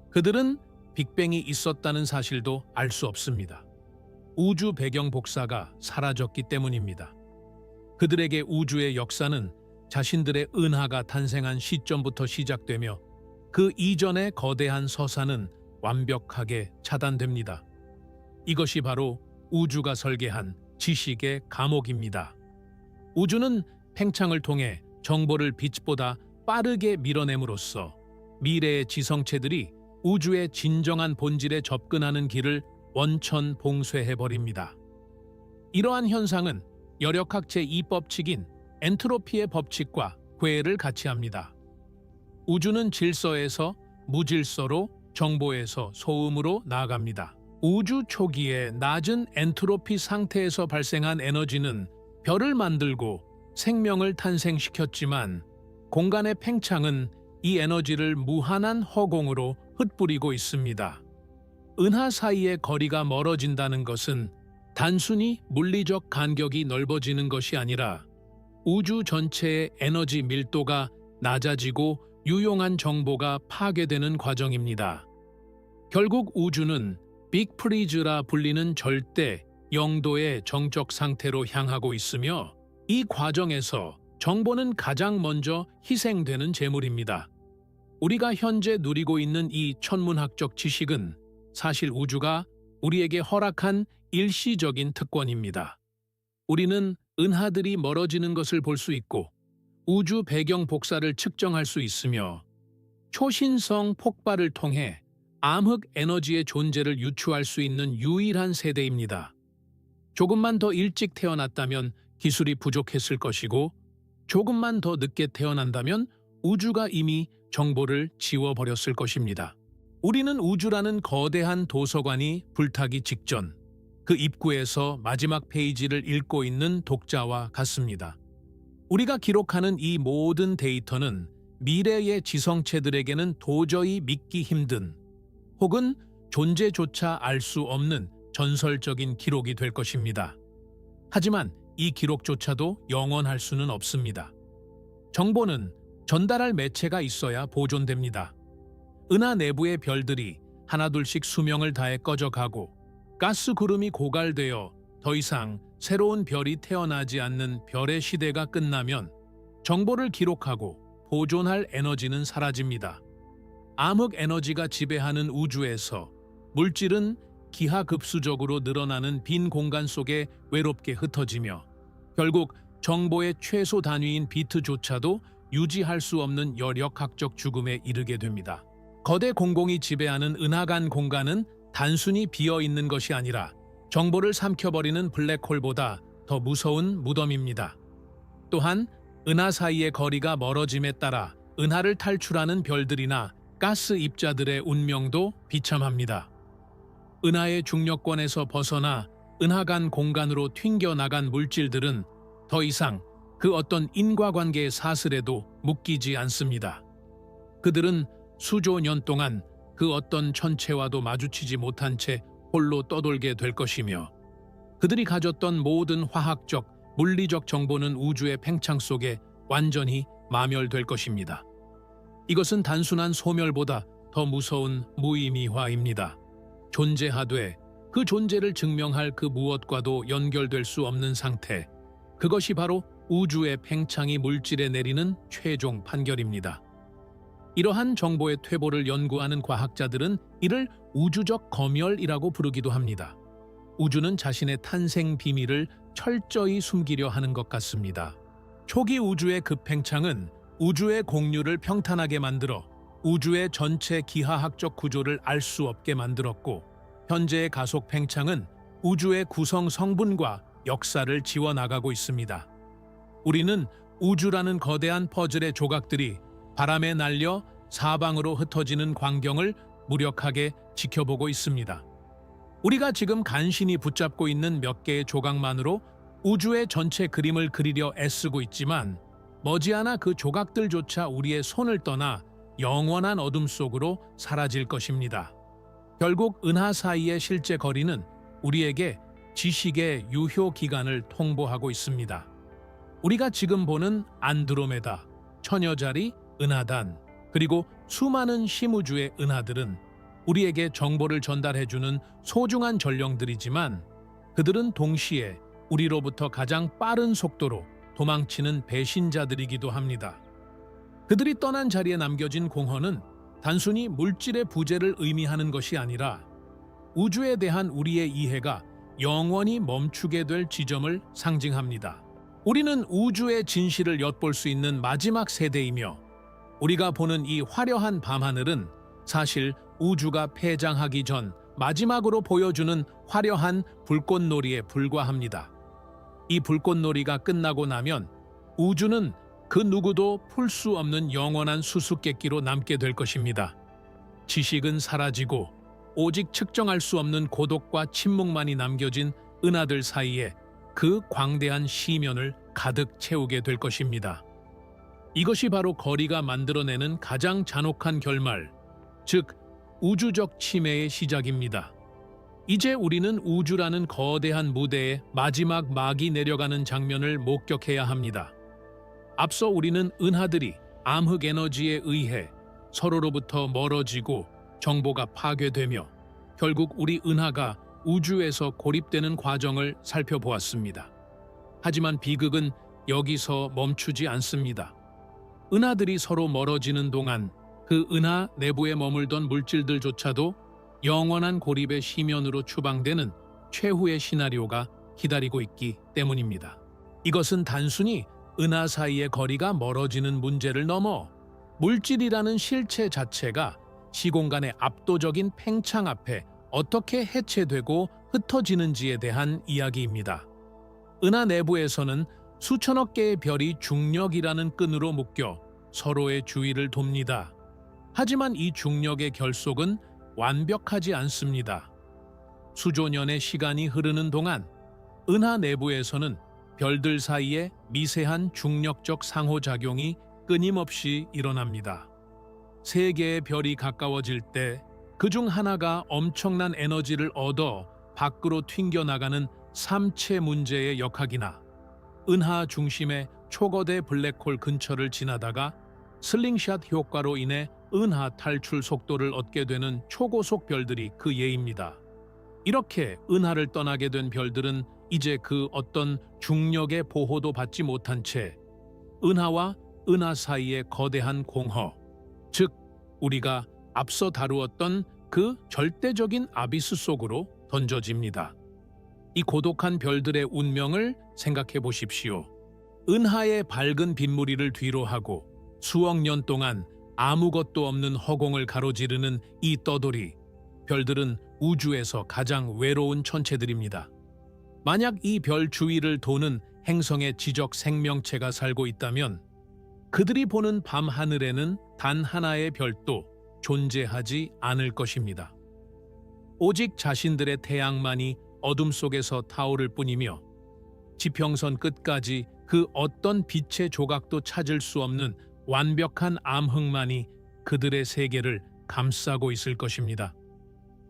그들은 빅뱅이 있었다는 사실도 알 수 없습니다. 우주 배경 복사가 사라졌기 때문입니다. 그들에게 우주의 역사는 자신들의 은하가 탄생한 시점부터 시작되며 그 이전의 거대한 서사는 완벽하게 차단됩니다. 이것이 바로 우주가 설계한 지식의 감옥입니다. 우주는 팽창을 통해 정보를 빛보다 빠르게 밀어냄으로써 미래의 지성체들이 우주의 진정한 본질에 접근하는 길을 원천 봉쇄해버립니다. 이러한 현상은 열역학 제2법칙인 엔트로피의 법칙과 괴를 같이 합니다. 우주는 질서에서 무질서로, 정보에서 소음으로 나아갑니다. 우주 초기에 낮은 엔트로피 상태에서 발생한 에너지는 별을 만들고 생명을 탄생시켰지만 공간의 팽창은 이 에너지를 무한한 허공으로 흩뿌리고 있습니다. 은하 사이의 거리가 멀어진다는 것은 단순히 물리적 간격이 넓어지는 것이 아니라 우주 전체의 에너지 밀도가 낮아지고 유용한 정보가 파괴되는 과정입니다. 결국 우주는 빅 프리즈라 불리는 절대 영도의 정적 상태로 향하고 있으며 이 과정에서 정보는 가장 먼저 희생되는 재물입니다. 우리가 현재 누리고 있는 이 천문학적 지식은 사실 우주가 우리에게 허락한 일시적인 특권입니다. 우리는 은하들이 멀어지는 것을 볼 수 있고 우주 배경 복사를 측정할 수 있으며 초신성 폭발을 통해 암흑 에너지의 존재를 유추할 수 있는 유일한 세대입니다. 조금만 더 일찍 태어났다면 기술이 부족했을 것이고 조금만 더 늦게 태어난다면 우주가 이미 정보를 지워버렸을 것입니다. 우리는 우주라는 거대한 도서관이 불타기 직전 그 입구에서 마지막 페이지를 읽고 있는 독자와 같습니다. 우리가 기록하는 이 모든 데이터는 미래의 지성체들에게는 도저히 믿기 힘든 혹은 존재조차 알 수 없는 전설적인 기록이 될 것입니다. 하지만 이 기록조차도 영원할 수는 없습니다. 정보는 전달할 매체가 있어야 보존됩니다. 은하 내부의 별들이 하나둘씩 수명을 다해 꺼져가고 가스 구름이 고갈되어 더 이상 새로운 별이 태어나지 않는 별의 시대가 끝나면 정보를 기록하고 보존할 에너지는 사라집니다. 암흑 에너지가 지배하는 우주에서 물질은 기하급수적으로 늘어나는 빈 공간 속에 외롭게 흩어지며 결국 정보의 최소 단위인 비트조차도 유지할 수 없는 열역학적 죽음에 이르게 됩니다. 거대 공공이 지배하는 은하간 공간은 단순히 비어있는 것이 아니라 정보를 삼켜버리는 블랙홀보다 더 무서운 무덤입니다. 또한 은하 사이의 거리가 멀어짐에 따라 은하를 탈출하는 별들이나 가스 입자들의 운명도 비참합니다. 은하의 중력권에서 벗어나 은하간 공간으로 튕겨나간 물질들은 더 이상 그 어떤 인과관계의 사슬에도 묶이지 않습니다. 그들은 수조 년 동안 그 어떤 천체와도 마주치지 못한 채 홀로 떠돌게 될 것이며 그들이 가졌던 모든 화학적, 물리적 정보는 우주의 팽창 속에 완전히 마멸될 것입니다. 이것은 단순한 소멸보다 더 무서운 무의미화입니다. 존재하되 그 존재를 증명할 그 무엇과도 연결될 수 없는 상태, 그것이 바로 우주의 팽창이 물질에 내리는 최종 판결입니다. 이러한 정보의 퇴보를 연구하는 과학자들은 이를 우주적 검열이라고 부르기도 합니다. 우주는 자신의 탄생 비밀을 철저히 숨기려 하는 것 같습니다. 초기 우주의 급팽창은 우주의 공류를 평탄하게 만들어 우주의 전체 기하학적 구조를 알 수 없게 만들었고, 현재의 가속 팽창은 우주의 구성 성분과 역사를 지워나가고 있습니다. 우리는 우주라는 거대한 퍼즐의 조각들이 바람에 날려 사방으로 흩어지는 광경을 무력하게 지켜보고 있습니다. 우리가 지금 간신히 붙잡고 있는 몇 개의 조각만으로 우주의 전체 그림을 그리려 애쓰고 있지만 머지않아 그 조각들조차 우리의 손을 떠나 영원한 어둠 속으로 사라질 것입니다. 결국 은하 사이의 실제 거리는 우리에게 지식의 유효 기간을 통보하고 있습니다. 우리가 지금 보는 안드로메다, 처녀자리, 은하단, 그리고 수많은 심우주의 은하들은 우리에게 정보를 전달해주는 소중한 전령들이지만 그들은 동시에 우리로부터 가장 빠른 속도로 도망치는 배신자들이기도 합니다. 그들이 떠난 자리에 남겨진 공허는 단순히 물질의 부재를 의미하는 것이 아니라 우주에 대한 우리의 이해가 영원히 멈추게 될 지점을 상징합니다. 우리는 우주의 진실을 엿볼 수 있는 마지막 세대이며 우리가 보는 이 화려한 밤하늘은 사실 우주가 폐장하기 전 마지막으로 보여주는 화려한 불꽃놀이에 불과합니다. 이 불꽃놀이가 끝나고 나면 우주는 그 누구도 풀 수 없는 영원한 수수께끼로 남게 될 것입니다. 지식은 사라지고 오직 측정할 수 없는 고독과 침묵만이 남겨진 은하들 사이에 그 광대한 시면을 가득 채우게 될 것입니다. 이것이 바로 거리가 만들어내는 가장 잔혹한 결말, 즉 우주적 침해의 시작입니다. 이제 우리는 우주라는 거대한 무대에 마지막 막이 내려가는 장면을 목격해야 합니다. 앞서 우리는 은하들이 암흑 에너지에 의해 서로로부터 멀어지고 정보가 파괴되며 결국 우리 은하가 우주에서 고립되는 과정을 살펴보았습니다. 하지만 비극은 여기서 멈추지 않습니다. 은하들이 서로 멀어지는 동안 그 은하 내부에 머물던 물질들조차도 영원한 고립의 시면으로 추방되는 최후의 시나리오가 기다리고 있기 때문입니다. 이것은 단순히 은하 사이의 거리가 멀어지는 문제를 넘어 물질이라는 실체 자체가 시공간의 압도적인 팽창 앞에 어떻게 해체되고 흩어지는지에 대한 이야기입니다. 은하 내부에서는 수천억 개의 별이 중력이라는 끈으로 묶여 서로의 주위를 돕니다. 하지만 이 중력의 결속은 완벽하지 않습니다. 수조 년의 시간이 흐르는 동안 은하 내부에서는 별들 사이에 미세한 중력적 상호작용이 끊임없이 일어납니다. 세 개의 별이 가까워질 때 그중 하나가 엄청난 에너지를 얻어 밖으로 튕겨나가는 삼체 문제의 역학이나 은하 중심의 초거대 블랙홀 근처를 지나다가 슬링샷 효과로 인해 은하 탈출 속도를 얻게 되는 초고속 별들이 그 예입니다. 이렇게 은하를 떠나게 된 별들은 이제 그 어떤 중력의 보호도 받지 못한 채 은하와 은하 사이의 거대한 공허, 즉 우리가 앞서 다루었던 그 절대적인 아비스 속으로 던져집니다. 이 고독한 별들의 운명을 생각해 보십시오. 은하의 밝은 빗무리를 뒤로하고 수억 년 동안 아무것도 없는 허공을 가로지르는 이 떠돌이, 별들은 우주에서 가장 외로운 천체들입니다. 만약 이 별 주위를 도는 행성의 지적 생명체가 살고 있다면 그들이 보는 밤하늘에는 단 하나의 별도 존재하지 않을 것입니다. 오직 자신들의 태양만이 어둠 속에서 타오를 뿐이며 지평선 끝까지 그 어떤 빛의 조각도 찾을 수 없는 완벽한 암흑만이 그들의 세계를 감싸고 있을 것입니다.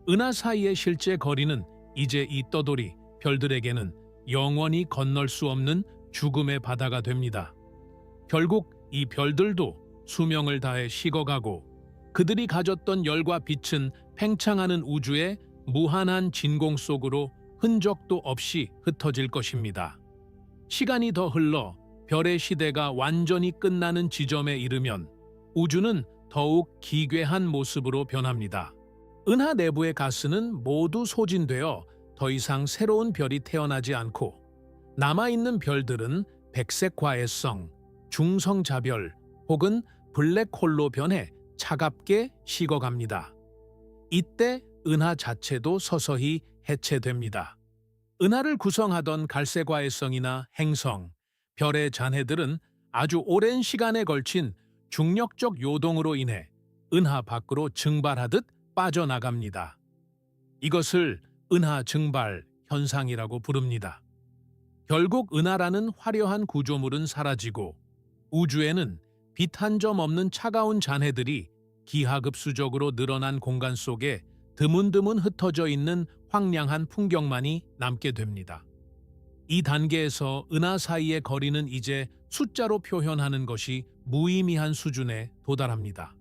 은하 사이의 실제 거리는 이제 이 떠돌이 별들에게는 영원히 건널 수 없는 죽음의 바다가 됩니다. 결국 이 별들도 수명을 다해 식어가고 그들이 가졌던 열과 빛은 팽창하는 우주의 무한한 진공 속으로 흔적도 없이 흩어질 것입니다. 시간이 더 흘러 별의 시대가 완전히 끝나는 지점에 이르면 우주는 더욱 기괴한 모습으로 변합니다. 은하 내부의 가스는 모두 소진되어 더 이상 새로운 별이 태어나지 않고 남아있는 별들은 백색화해성, 중성자별 혹은 블랙홀로 변해 차갑게 식어갑니다. 이때 은하 자체도 서서히 해체됩니다. 은하를 구성하던 갈색화해성이나 행성, 별의 잔해들은 아주 오랜 시간에 걸친 중력적 요동으로 인해 은하 밖으로 증발하듯 빠져나갑니다. 이것을 은하 증발 현상이라고 부릅니다. 결국 은하라는 화려한 구조물은 사라지고 우주에는 빛 한 점 없는 차가운 잔해들이 기하급수적으로 늘어난 공간 속에 드문드문 흩어져 있는 황량한 풍경만이 남게 됩니다. 이 단계에서 은하 사이의 거리는 이제 숫자로 표현하는 것이 무의미한 수준에 도달합니다.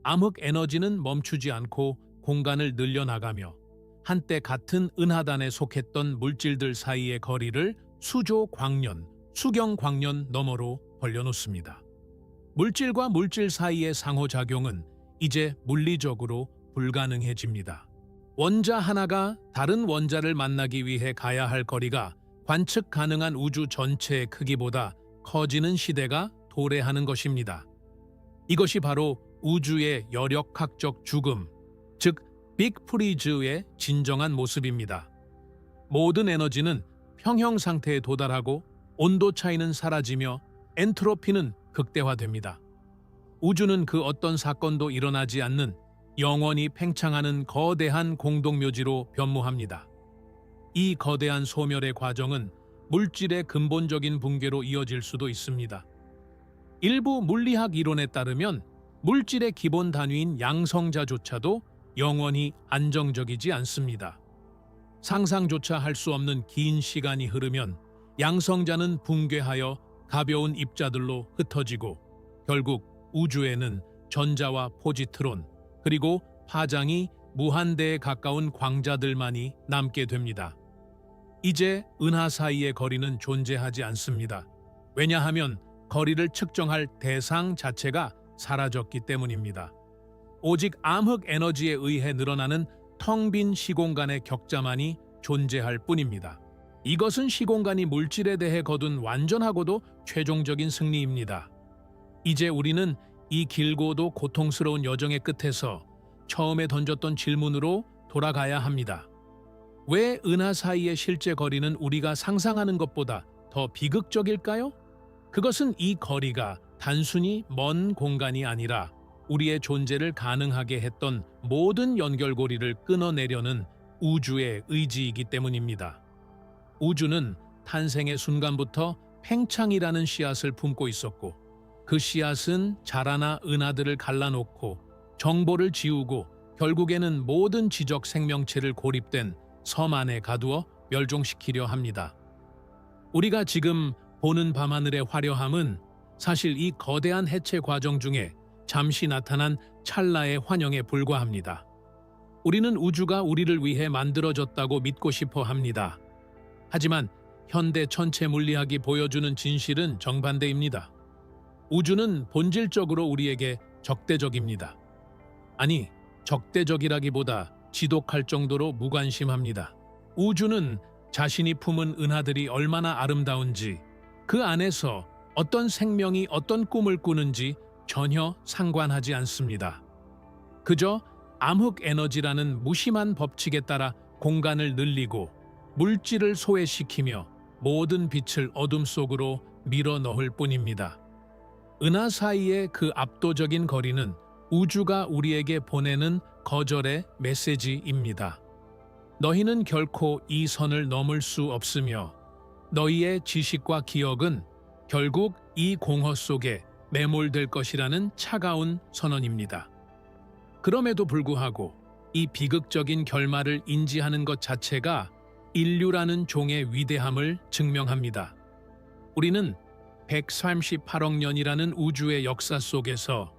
암흑 에너지는 멈추지 않고 공간을 늘려나가며 한때 같은 은하단에 속했던 물질들 사이의 거리를 수조 광년, 수경 광년 너머로 벌려놓습니다. 물질과 물질 사이의 상호작용은 이제 물리적으로 불가능해집니다. 원자 하나가 다른 원자를 만나기 위해 가야 할 거리가 관측 가능한 우주 전체의 크기보다 커지는 시대가 도래하는 것입니다. 이것이 바로 우주의 여력학적 죽음, 즉 빅프리즈의 진정한 모습입니다. 모든 에너지는 평형 상태에 도달하고 온도 차이는 사라지며 엔트로피는 극대화됩니다. 우주는 그 어떤 사건도 일어나지 않는 영원히 팽창하는 거대한 공동묘지로 변모합니다. 이 거대한 소멸의 과정은 물질의 근본적인 붕괴로 이어질 수도 있습니다. 일부 물리학 이론에 따르면 물질의 기본 단위인 양성자조차도 영원히 안정적이지 않습니다. 상상조차 할 수 없는 긴 시간이 흐르면 양성자는 붕괴하여 가벼운 입자들로 흩어지고 결국 우주에는 전자와 포지트론 그리고 파장이 무한대에 가까운 광자들만이 남게 됩니다. 이제 은하 사이의 거리는 존재하지 않습니다. 왜냐하면 거리를 측정할 대상 자체가 사라졌기 때문입니다. 오직 암흑 에너지에 의해 늘어나는 텅 빈 시공간의 격자만이 존재할 뿐입니다. 이것은 시공간이 물질에 대해 거둔 완전하고도 최종적인 승리입니다. 이제 우리는 이 길고도 고통스러운 여정의 끝에서 처음에 던졌던 질문으로 돌아가야 합니다. 왜 은하 사이의 실제 거리는 우리가 상상하는 것보다 더 비극적일까요? 그것은 이 거리가 단순히 먼 공간이 아니라 우리의 존재를 가능하게 했던 모든 연결고리를 끊어내려는 우주의 의지이기 때문입니다. 우주는 탄생의 순간부터 팽창이라는 씨앗을 품고 있었고 그 씨앗은 자라나 은하들을 갈라놓고 정보를 지우고 결국에는 모든 지적 생명체를 고립된 섬 안에 가두어 멸종시키려 합니다. 우리가 지금 보는 밤하늘의 화려함은 사실 이 거대한 해체 과정 중에 잠시 나타난 찰나의 환영에 불과합니다. 우리는 우주가 우리를 위해 만들어졌다고 믿고 싶어 합니다. 하지만 현대 천체 물리학이 보여주는 진실은 정반대입니다. 우주는 본질적으로 우리에게 적대적입니다. 아니, 적대적이라기보다 지독할 정도로 무관심합니다. 우주는 자신이 품은 은하들이 얼마나 아름다운지, 그 안에서 어떤 생명이 어떤 꿈을 꾸는지 전혀 상관하지 않습니다. 그저 암흑 에너지라는 무심한 법칙에 따라 공간을 늘리고 물질을 소외시키며 모든 빛을 어둠 속으로 밀어 넣을 뿐입니다. 은하 사이의 그 압도적인 거리는 우주가 우리에게 보내는 거절의 메시지입니다. 너희는 결코 이 선을 넘을 수 없으며 너희의 지식과 기억은 결국 이 공허 속에 매몰될 것이라는 차가운 선언입니다. 그럼에도 불구하고 이 비극적인 결말을 인지하는 것 자체가 인류라는 종의 위대함을 증명합니다. 우리는 138억 년이라는 우주의 역사 속에서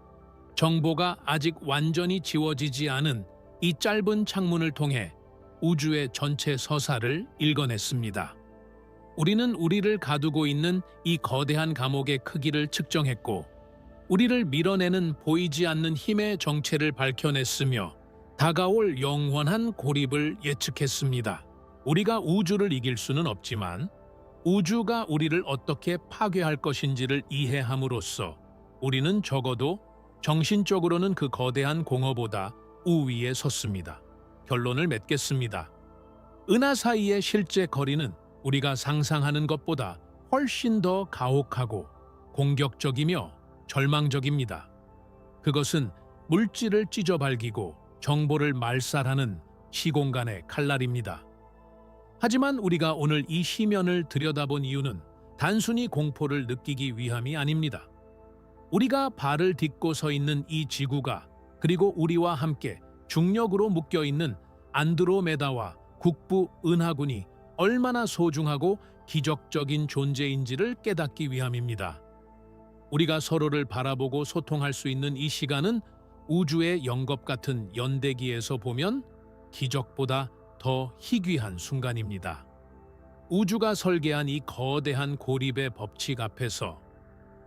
정보가 아직 완전히 지워지지 않은 이 짧은 창문을 통해 우주의 전체 서사를 읽어냈습니다. 우리는 우리를 가두고 있는 이 거대한 감옥의 크기를 측정했고 우리를 밀어내는 보이지 않는 힘의 정체를 밝혀냈으며 다가올 영원한 고립을 예측했습니다. 우리가 우주를 이길 수는 없지만 우주가 우리를 어떻게 파괴할 것인지를 이해함으로써 우리는 적어도 정신적으로는 그 거대한 공허보다 우위에 섰습니다. 결론을 맺겠습니다. 은하 사이의 실제 거리는 우리가 상상하는 것보다 훨씬 더 가혹하고 공격적이며 절망적입니다. 그것은 물질을 찢어발기고 정보를 말살하는 시공간의 칼날입니다. 하지만 우리가 오늘 이 시면을 들여다본 이유는 단순히 공포를 느끼기 위함이 아닙니다. 우리가 발을 딛고 서 있는 이 지구가, 그리고 우리와 함께 중력으로 묶여있는 안드로메다와 국부 은하군이 얼마나 소중하고 기적적인 존재인지를 깨닫기 위함입니다. 우리가 서로를 바라보고 소통할 수 있는 이 시간은 우주의 영겁 같은 연대기에서 보면 기적보다 더 희귀한 순간입니다. 우주가 설계한 이 거대한 고립의 법칙 앞에서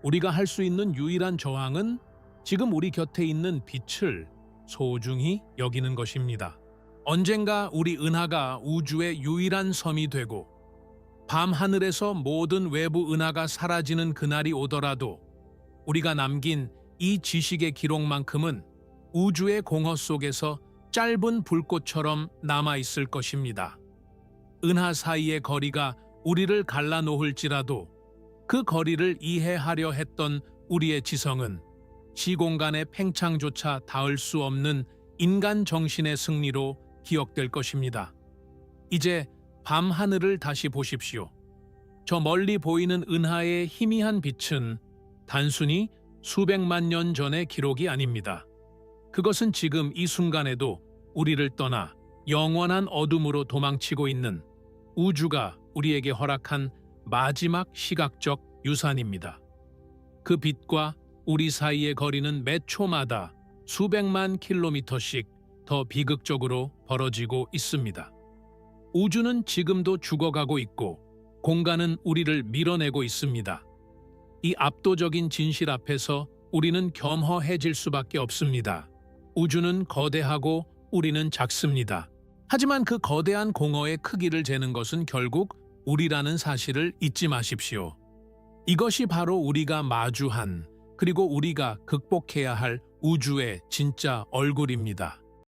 우리가 할 수 있는 유일한 저항은 지금 우리 곁에 있는 빛을 소중히 여기는 것입니다. 언젠가 우리 은하가 우주의 유일한 섬이 되고 밤하늘에서 모든 외부 은하가 사라지는 그날이 오더라도 우리가 남긴 이 지식의 기록만큼은 우주의 공허 속에서 짧은 불꽃처럼 남아있을 것입니다. 은하 사이의 거리가 우리를 갈라놓을지라도 그 거리를 이해하려 했던 우리의 지성은 시공간의 팽창조차 닿을 수 없는 인간 정신의 승리로 기억될 것입니다. 이제 밤하늘을 다시 보십시오. 저 멀리 보이는 은하의 희미한 빛은 단순히 수백만 년 전의 기록이 아닙니다. 그것은 지금 이 순간에도 우리를 떠나 영원한 어둠으로 도망치고 있는 우주가 우리에게 허락한 마지막 시각적 유산입니다. 그 빛과 우리 사이의 거리는 매 초마다 수백만 킬로미터씩 더 비극적으로 벌어지고 있습니다. 우주는 지금도 죽어가고 있고 공간은 우리를 밀어내고 있습니다. 이 압도적인 진실 앞에서 우리는 겸허해질 수밖에 없습니다. 우주는 거대하고 우리는 작습니다. 하지만 그 거대한 공허의 크기를 재는 것은 결국 우리라는 사실을 잊지 마십시오. 이것이 바로 우리가 마주한, 그리고 우리가 극복해야 할 우주의 진짜 얼굴입니다.